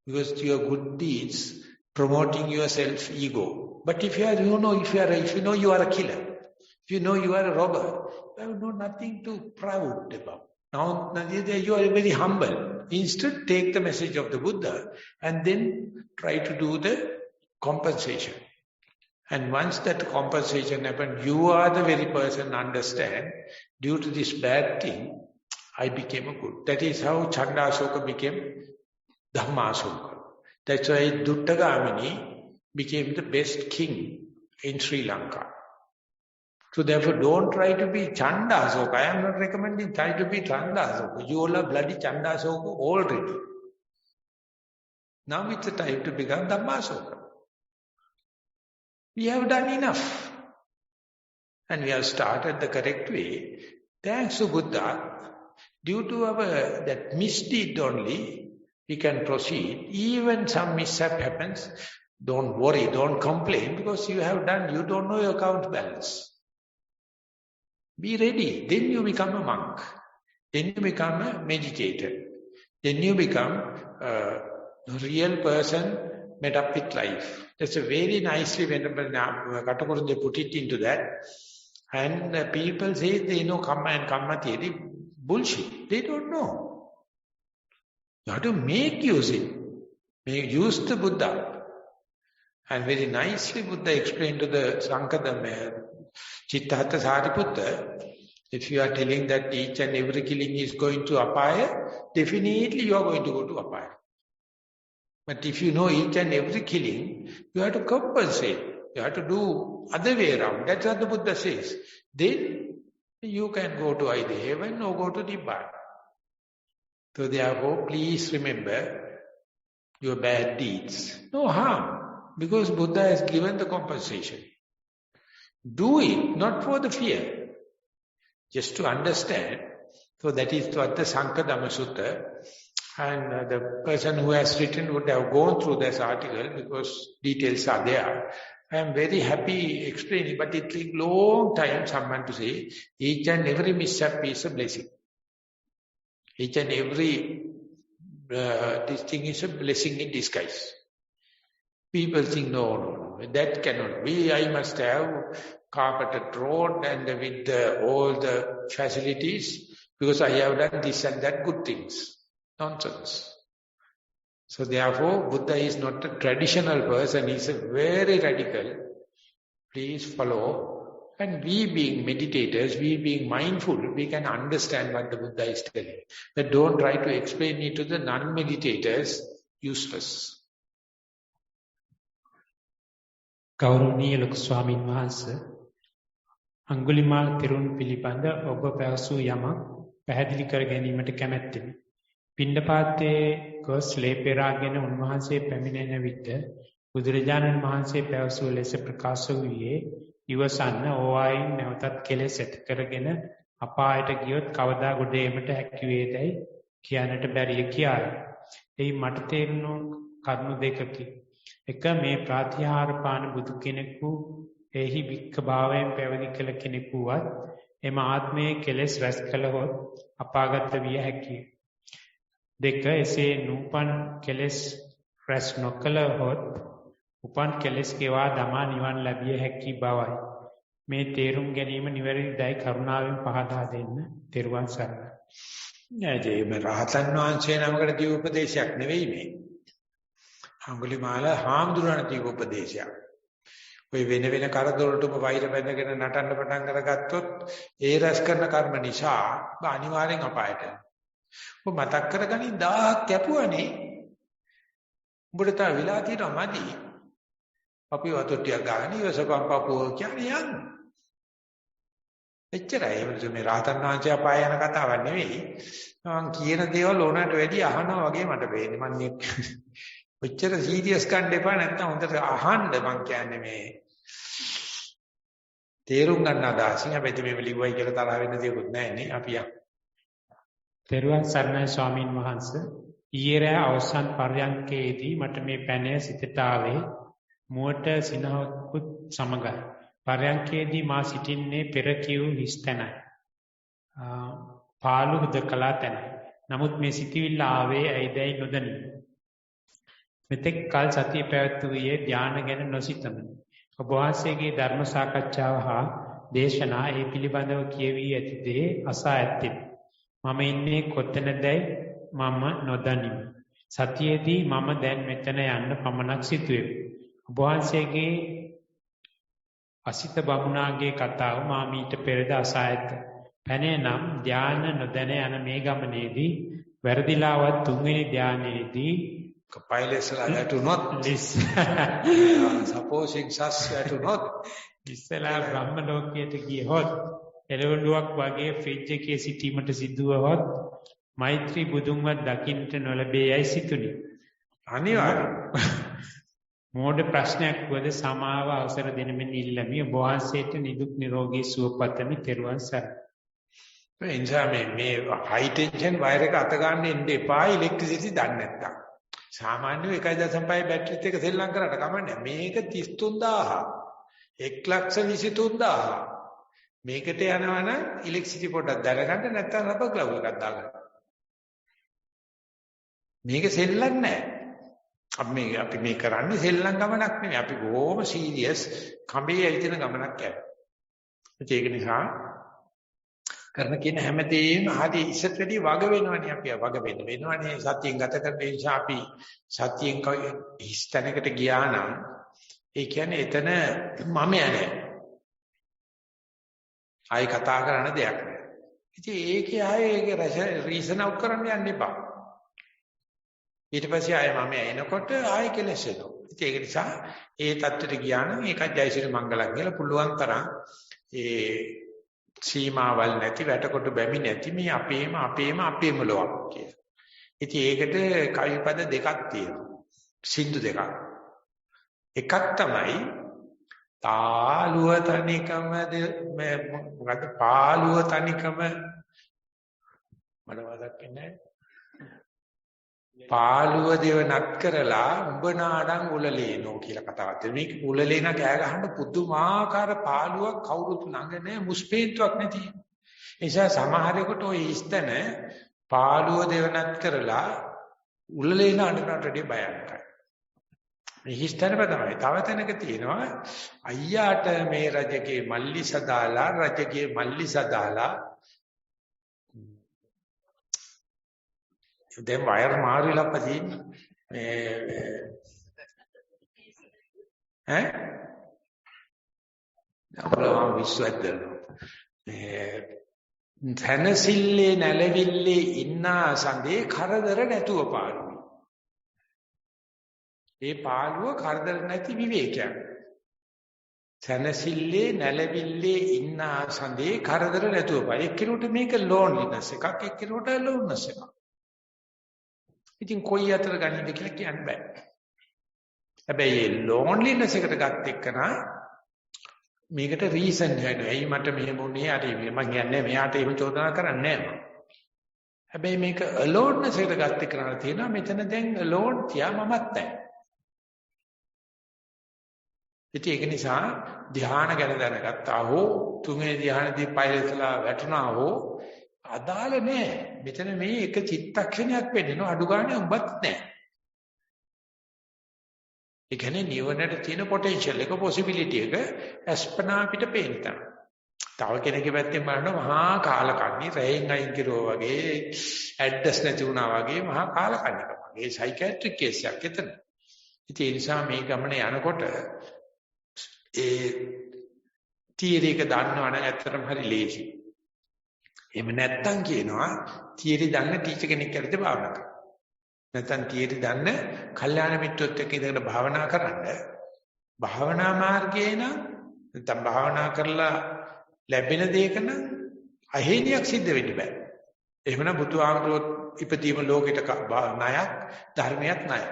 Because your good deeds, promoting your self-ego. But if you know you are a killer, if you know you are a robber, you have nothing to proud about. Now you are very humble. Instead, take the message of the Buddha and then try to do the compensation. And once that compensation happens, you are the very person understand, due to this bad thing, I became a good. That is how Chandasoka became Dhammasoka. That's why Duttagamini became the best king in Sri Lanka. So therefore, don't try to be Chandasoka. I am not recommending try to be Chandasoka. You all are bloody Chandasoka already. Now it's the time to become Dhammasoka. We have done enough. And we have started the correct way. Thanks to Buddha, due to our that misdeed only, we can proceed. Even some mishap happens, don't worry, don't complain, because you have done, you don't know your account balance. Be ready. Then you become a monk. Then you become a meditator. Then you become a real person made up with life. That's a very nicely Venerable Katakuru, they put it into that. And people say they know Kamma and Kamma theory. Bullshit. They don't know. You have to make use it. Use the Buddha. And very nicely Buddha explained to the Sankadam, Chittahatha Sariputta, if you are telling that each and every killing is going to Apaya, definitely you are going to go to Apaya. But if you know each and every killing, you have to compensate. You have to do other way around. That's what the Buddha says. Then you can go to either heaven or go to Nibbana. So therefore, please remember your bad deeds. No harm, because Buddha has given the compensation. Do it, not for the fear, just to understand. So that is what the Sankadama Sutta, and the person who has written would have gone through this article because details are there. I am very happy explaining, but it takes long time someone to say, each and every mishap is a blessing. Each and every this thing is a blessing in disguise. People think, no, that cannot be. I must have carpeted road and with all the facilities because I have done this and that good things. Nonsense. So therefore, Buddha is not a traditional person. He is a very radical. Please follow. And we being meditators, we being mindful, we can understand what the Buddha is telling. But don't try to explain it to the non-meditators. Useless. ගෞරවනීය ලොකු ස්වාමීන් වහන්සේ අඟුලිමාල තෙරුන් පිළිබඳ ඔබ පැවසූ යමක් පැහැදිලි කර ගැනීමට කැමැත්තෙමි. පිණ්ඩපාතයේ ගොස් ලේ පෙරාගෙන උන්වහන්සේ පැමිණෙන විට බුදුරජාණන් වහන්සේ පැවසූ ලෙස ප්‍රකාශ වූයේ ඉවසන්න ඕවායින් නැවතත් කෙලෙස් ඇති කරගෙන අපායට ගියොත් කවදා ගොඩ ඒමට හැකි වේදයි කියන්නට බැරිය කියාය. එයි මට තේරුණු කරුණු දෙකකි. එක මේ ප්‍රාතිහාර පාන බුදු කෙනෙකු එහි වික්කභාවයෙන් පැවිදි කළ කෙනෙකුවත් එම ආත්මයේ කෙලෙස් රැස් කළහොත් අපාගත විය හැකිය. දෙක එසේ නූපන් කෙලෙස් රැස් නොකළහොත් උපන් කෙලෙස් කෙවා දමා නිවන් ලැබිය හැකි බවයි. මේ තේරුම් ගැනීම නිවැරදිදයි කරුණාවෙන් පහදා දෙන්න. තෙරුවන් සරණයි. නෑ මේ රහතන් වහන්සේ නමකට දීප උපදේශයක් නෙවෙයි මේ. අඟුලිමාල හාමුදුරණ දීප උපදේශයක්. ඔය වෙන වෙන කරදරවලටම වෛර බැඳගෙන නටන්න පටන් අරගත්තොත් ඒ රැස් කරන කර්ම නිසා අනිවාර්යෙන් අපායට යනවා. ඔබ මතක් කරගනින් 1000ක් කැපුවනේ. උඹට තා වෙලා තියෙනවා මදි. අපි වතුට්ටියක් ගන්න ඉවසපම් පපුව කියන්නේ යන්න. එච්චරයි. මේ රහතන් වහන්සේ අපාය යන කතාවක් නෙවෙයි. මම කියන දේවල් ඕනට වැඩි අහනවා වගේ මට පේන්නේ. මම ඔච්චර සීරියස් ගන්න එපා. නැත්නම් හොඳට අහන්න මං කියන්නේ මේ තේරුම් ගන්න අදහසින්. හැබැයි මේ ලිව්වයි කියලා තරහ වෙන්න දෙයක්වත් නැහැ නේ. අපි යමු. තෙරුවන් සරණයි ස්වාමින් වහන්සේ. ඊයේ රෑ අවසන් පර්යන්කේදී මට මේ පැනය සිතට ආවේ මුවට සිනහකුත් සමගයි. පර්යන්කේදී මා සිටින්නේ පෙර කිව් හිස්තැනයි. පාළු හුදකලා තැනයි. නමුත් මේ සිටිවිල්ල ආවේ ඇයිදැයි නොදනිමි. මෙතෙක් කල් සතිය පැවැත්වුවේ ධානය ගැන නොසිතමි. ඔබ වහන්සේගේ ධර්ම සාකච්ඡාව හා දේශනා ඒ පිළිබඳව කියවී ඇති දේ අසා ඇත්තෙමි. මම ඉන්නේ කොතැනදයි මම නොදනිමි. සතියේදී මම දැන් මෙතන යන්න පමණක් සිතුවෙමි. ඔබ වහන්සේගේ අසිත බමුණාගේ කතාව මා මීට පෙරද අසා ඇත. පැනේ නම් ධාන නොදැන යන මේ ගමනේදී වැරදිලාවත් තුන්වෙනි ධානයේදී කපයිලෙස්ලා වැටුනොත් supposing සස් වැටුනොත් ඉස්සලා බ්‍රහ්ම ලෝකයට ගියහොත් එළවලුවක් වගේ ෆ්‍රිජ් එකේ සිටීමට සිදුවහොත් මෛත්‍රී බුදුන්වත් දකින්නට නොලැබේයයි සිතුනි. අනිවාර්යයෙන් මෝඩ ප්‍රශ්නයක් වද සමාව අවසර දෙනමින් ඉල්ලමි. ඔබ වහන්සේට නිදුක් නිරෝගී සුව පතමි. තෙරුවන් සරණයි. එනිසා මේ හයි ටෙන්ෂන් වයර් එක අත ගන්න ඉන්න එපා ඉලෙක්ට්‍රිසිටි දන්නේ නැත්තම්. සාමාන්‍යව 1.5 බැටරිත් එක සෙල්ලම් කරාට කමන්නේ. මේක 33000. 1,23,000. මේකට යනවනම් ඉලෙක්ට්‍රිසිටි පොඩ්ඩක් දැනගන්න නැත්තම් රබර් ග්ලව් එකක් දාගන්න. මේක සෙල්ලම් නැහැ. අපි මේ කරන්නේ සෙල්ලම් ගමනක් නෙමෙයි. අපි බොහොම සීරියස් කඹේ ඇවිදින ගමනක් යනවා. ඒක නිසා කරන කියන හැමදේම හරි ඉස්සත් වැඩි වග වෙනවනේ අපි වග වෙනවනේ සතියෙන් ගත කරන නිසා අපි සතියෙන් හිස්තැනකට ගියා නම් ඒ කියන්නේ එතන මම යන්නේ. ආයි කතා කරන දෙයක් නෑ. ඉතින් ඒකේ ආයේ ඒක රීසන් අවුට් කරන්න යන්න එපා. ඊට පස්සේ ආයේ මම එනකොට ආයේ කෙලස් එනවා. ඉතින් ඒක නිසා ඒ தත්තට ගියා නම් ඒකත් ජයසිරි මංගලම් කියලා පුළුවන් තරම් ඒ සීමාවල් නැති වැටකොට බැමි නැති මේ අපේම ලෝක කියලා. ඉතින් ඒකට කවිපද දෙකක් තියෙනවා. සින්දු දෙකක්. එකක් තමයි තාලුව තනිකම මොකද පාලුව තනිකම මට මතක් වෙන්නේ පාලුව දෙවනත් කරලා උඹ නාඩන් උලලේනෝ කියලා කතාවක් තියෙනවා. මේක උලලේන කෑ ගහන්න පුදුමාකාර පාලුවක් කවුරුත් ළඟ නැහැ මුස්පේන්තුවක් නැති. ඒ නිසා සමහරෙකුට ওই ඉස්තන පාලුව දෙවනත් කරලා උලලේන අඬනටදී බයන්ටයි. මේ හිස්තනම තමයි. තව තැනක තියෙනවා අයියාට මේ රජගේ මල්ලි සදාලා රජගේ මල්ලි සදාලා දැන් වයර් මාරුලා පදින් මේ අපලම විශ්වද්දන තනසිල්ලේ නැලවිල්ලේ ඉන්න සඳේ කරදර නැතුව පාළුයි. ඒ පාළුව කරදර නැති විවේකයක්. තනසිල්ලේ නැලවිල්ලේ ඉන්න සඳේ කරදර නැතුව පාළුයි. එක්කිනුට මේක ලෝන්ලිනස් එකක්, එක්කිනුට ලෝන්නස් එකක්. ඉතින් කොයි අතර ගනින්ද කියලා කියන්න බෑ. හැබැයි ලෝන්ලිනස් එකට ගත් එක්කන මේකට රීසන් හොයනවා. ඇයි මට මෙහෙම වුනේ? අර මම කියන්නේ මෙයාට එහෙම චෝදනා කරන්නේ නැහැ මම. හැබැයි මේක aloneness එකට ගත් එක්කන තියෙනවා මෙතන දැන් alone තියා මමත් නැහැ. ඉතින් ඒක නිසා ධ්‍යාන ගැන දැනගත්තා හෝ තුන්වෙනි ධ්‍යානදී පයිලටලා වැටුණා හෝ අදාළ නෑ. මෙතන මේ එක චිත්තක්ෂණයක් වෙන්නව අඩු ගන්න උඹත් නෑ. ඒ කියන්නේ නිවනට තියෙන පොටෙන්ෂල් එක පොසිබිලිටි එක අස්පනා අපිට පේනවා. තව කෙනෙක්ගේ පැත්තෙන් බලනවා මහා කාලකන්ණි රැයෙන් අයින් කිරුවා වගේ ඇඩ්ඩස් නැති වුණා වගේ මහා කාලකන්ණික වගේ සයිකියාට්‍රික් කේස් එකක් එතන. ඉතින් ඒ නිසා මේ ගමන යනකොට ඒ තියරි එක දන්නවනම් ඇත්තටම හරි ලේසි. එහෙම නැත්තම් කියනවා තියරි දන්න ටීචර් කෙනෙක් කරද්ද භාවනා කරන්න. නැත්තම් තියරි දන්න කල්යාණ මිත්‍රොත් එක්ක ඉඳගෙන භාවනා කරන්න. භාවනා මාර්ගයේ නම් නැත්තම් භාවනා කරලා ලැබෙන දෙයක නම් අහේනියක් සිද්ධ වෙන්න බෑ. එහෙමනම් බුදුහාමුදුරුවෝ ඉපදීම ලෝකෙට ණයක් ධර්මයක් ණයක්.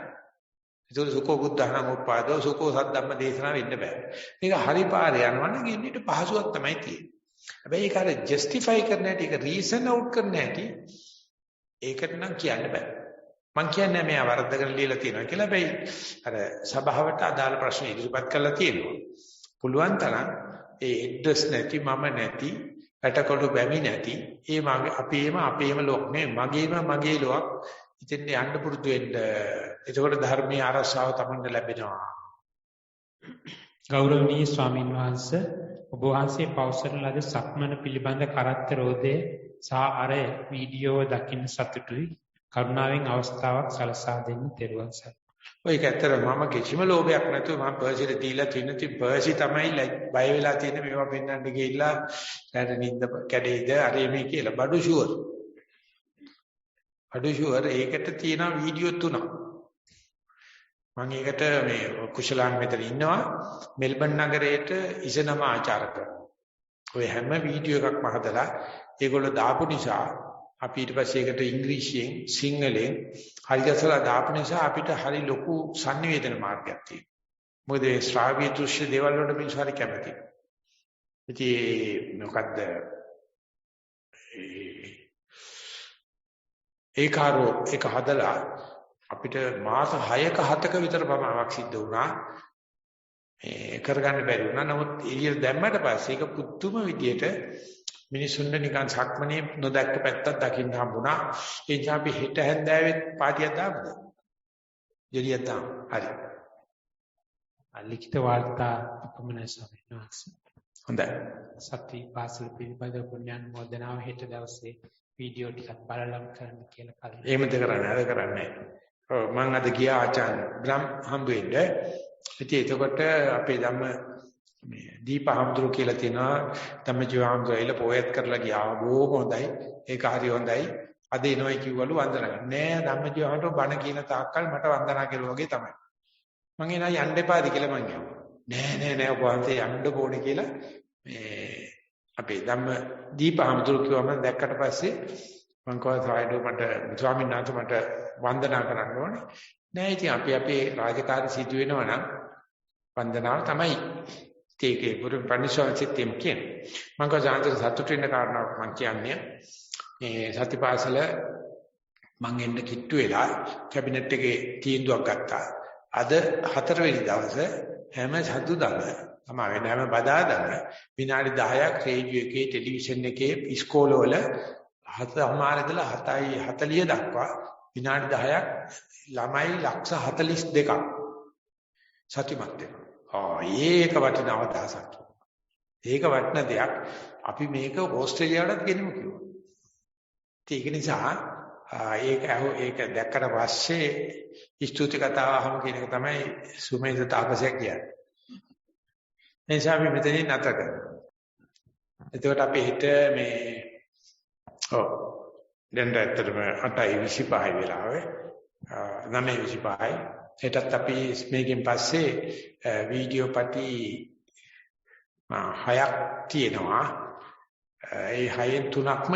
ඒක සුඛෝ බුද්ධහනම් උපාදෝ සුඛෝ සද්ධම්ම දේශනා වෙන්න බෑ. මේක හරි පාරේ යනවා නම් ඉන්නට පහසුවක් තමයි තියෙන්නේ. හැබැයි ඒක අර ජස්ටිෆයි කරන්න හැටි, ඒක රීසන් අවුට් කරන්න හැටි ඒකට නම් කියන්න බෑ. මං කියන්නේ මෙයා වරද්දගෙන ලියලා තියෙනවා කියලා. හැබැයි අර සභාවට අදාළ ප්‍රශ්න ඉදිරිපත් කරලා තියෙනවා. පුළුවන් තරම් ඒ ඇඩ්‍රස් නැති මම නැති පැටකොළු බැමි නැති ඒ අපේම ලෝක නේ මගේ ලෝක ඉතින් යන්න පුරුදු වෙන්න. එතකොට ධර්මයේ ආරක්ෂාව තමයි ලැබෙනවා. ගෞරවනීය ස්වාමීන් වහන්සේ ඔබ වහන්සේ පවසන ලද සක්මන පිළිබඳ කරත්ත රෝධය සහ අර වීඩියෝ දකින්න සතුටුයි. කරුණාවෙන් අවස්ථාවක් සලසා දෙන්න තෙරුවන් සරණයි. ඔය කැතර මම කිසිම ලෝභයක් නැතුව මම පර්සිට දීලා තිනති පර්සි තමයි බය වෙලා තියෙන මේවා පෙන්නන්න ගිහිල්ලා දැන් නින්ද කැඩෙයිද අරේ මේ කියලා බඩු ෂුවර් ඒකට තියෙන වීඩියෝ 3ක් මම ඒකට මේ කුශලාන් මෙතන ඉන්නවා මෙල්බන් නගරයේට ඉසනම ආචාර කරනවා. ඔය හැම වීඩියෝ එකක්ම හදලා ඒගොල්ලෝ දාපු නිසා අපි ඊට පස්සේ ඒකට ඉංග්‍රීසියෙන් සිංහලෙන් හරියටලා දාපු නිසා අපිට හරි ලොකු sannivedana මාර්ගයක් තියෙනවා. මොකද ඒ ශ්‍රාව්‍ය දෘශ්‍ය දේවල් වලට මිනිස්සු හරි කැමතියි. ඉතින් මොකද්ද ඒක හදලා අපිට මාස 6ක 7ක විතර ප්‍රමාණයක් සිද්ධ වුණා. මේ කරගන්න බැරි වුණා. නමුත් එළියට දැම්මට පස්සේ ඒක පුදුම විදියට මිනිසුන්ට නිකන් සක්මනේ නොදැක්ක පැත්තක් දකින්න හම්බුණා. ඒ නිසා අපි හෙට හැන්දෑවේ පාටියක් දාමුද? ජොලියක් දාමු. හරි. ලිඛිත වාර්තා අපමණයි ස්වාමීන් වහන්සේ. හොඳයි. සත්‍ය පාසල පිළිබඳව පුණ්‍යානුමෝදනාව හෙට දවසේ වීඩියෝ ටිකක් බලලම් කරන්න කියලා කලින්. එහෙමද කරන්නේ? අද කරන්නේ. ඔව් මම අද ගියා ආචාර්ය බ්‍රහ්ම හම්බ වෙන්න. ඉතින් එතකොට අපේ ධම්ම මේ දීපහම්දුරු කියලා තියෙනවා ධම්මජීව හම්දුරයිල පොයත් කරලා ගියා. බොහොම හොඳයි. ඒක හරි හොඳයි. අද එනවයි කිව්වලු වන්දනා කරන්න. නෑ ධම්මජීව හම්දුර බණ කියන තාක්කල් මට වන්දනා කරුවා වගේ තමයි. මං එනවා යන්න එපාද කියලා මං කියනවා. නෑ ඔබ වහන්සේ යන්න ඕනේ කියලා මේ අපේ ධම්ම දීපහම්දුරු කිව්වම දැක්කට පස්සේ මං කව සායඩෝ මට ස්වාමීන් වහන්සේ මට වන්දනා කරන්න ඕනේ. නෑ ඉතින් අපේ රාජකාරී සිදු වෙනවා නම් වන්දනාව තමයි. ඒකේ පුරු පරිශ්‍රාවචිත් එම් කියන්නේ. මම කවදාන්තර සතුට වෙන්න කාරණාවක් මම කියන්නේ මේ සතිපාසල මං එන්න කිට්ටු වෙලා කැබිනට් එකේ තීන්දුවක් ගත්තා. අද 4 වෙනි දවසේ හැම සතුටම තමයි වෙනම බදාදම විනාඩි 10ක් රේඩියෝ එකේ ටෙලිවිෂන් එකේ ඉස්කෝලවල 7:00 ඉඳලා 7:40 දක්වා විනාඩි 10ක් ළමයි 42,000ක් සතුටුමත් වෙනවා. ඒක වටිනා අවදාසක්. ඒක වටින දෙයක්. අපි මේක ඕස්ට්‍රේලියාවටත් ගෙනිමු කිව්වා. ඒක නිසා ඒක දැක්කට පස්සේ ස්තුති කතාව අහම කියන එක තමයි සුමේද තාපසයක් කියන්නේ. එනිසා අපි මෙතනින් නැතර කරනවා. එතකොට අපි හිත මේ දැන් ඇත්තටම 8:25 වෙලාවේ 9:25 හෙටත් අපි මේකෙන් පස්සේ වීඩියෝ පටි 6ක් තියෙනවා. ඒ 6න් 3ක්ම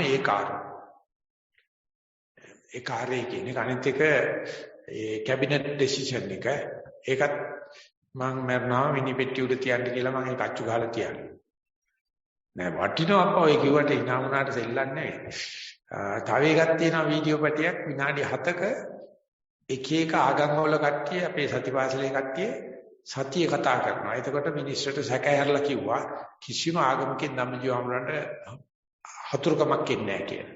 ඒ කාර්යය කියන්නේ අනිත් එක ඒ කැබිනට් ඩිසිෂන් එක. ඒකත් මම මරනවා මිනිපෙට්ටි උඩ තියන්න කියලා මම ඒක අච්චු ගහලා තියන්නේ. නෑ වටිනවා අප්පා ඔය කිව්වට ඉනාමුණාට සෙල්ලන්නේ නෑ. තව එකක් තියෙනවා වීඩියෝ පැටියක් විනාඩි 7ක එක එක ආගම් වල කට්ටිය අපේ සතිපාසලේ කට්ටිය සතිය කතා කරනවා. එතකොට මිනිස්සුන්ට සැකහැරලා කිව්වා කිසිම ආගමකින් ධම්මජීව හමුරන්ට හතුරුකමක් ඉන්නේ නැහැ කියලා.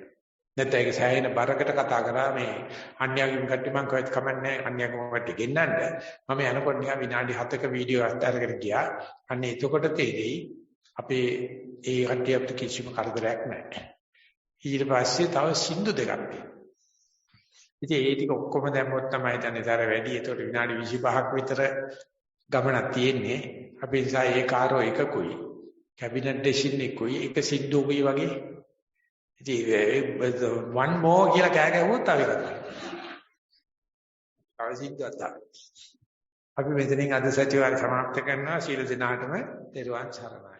නැත්නම් ඒක සෑහෙන බරකට කතා කරා මේ අන්‍යගම් කට්ටිය මම කොහෙත් කමන්නේ අන්‍යගම් කට්ටිය ගෙන්නන්න. මම යනකොට නිකන් විනාඩි 7ක වීඩියෝ අත්හැරගෙන ගියා. අන්න එතකොට තේරෙයි අපේ ඒ කට්ටිය අපිට කිසිම කරදරයක් නැහැ. ඊට පස්සේ තව සින්දු දෙකක් තියෙනවා. ඉතින් ඒ ටික ඔක්කොම දැම්මොත් තමයි තනතර වැඩි. ඒකට විනාඩි 25ක් විතර ගමනක් තියෙන්නේ. අපි නිසා ඒ කාරෝ එකකුයි කැබිනට් ඩිසිෂන් එකකුයි එක සින්දුකුයි වගේ. ඉතින් one more කියලා කෑ ගැහුවොත් තව එකක්. තව සින්දුවක් තමයි. අපි මෙතනින් අද සතිවාරය සමාප්ත කරනවා. සීල දිනාටම දරුවන් සරණයි.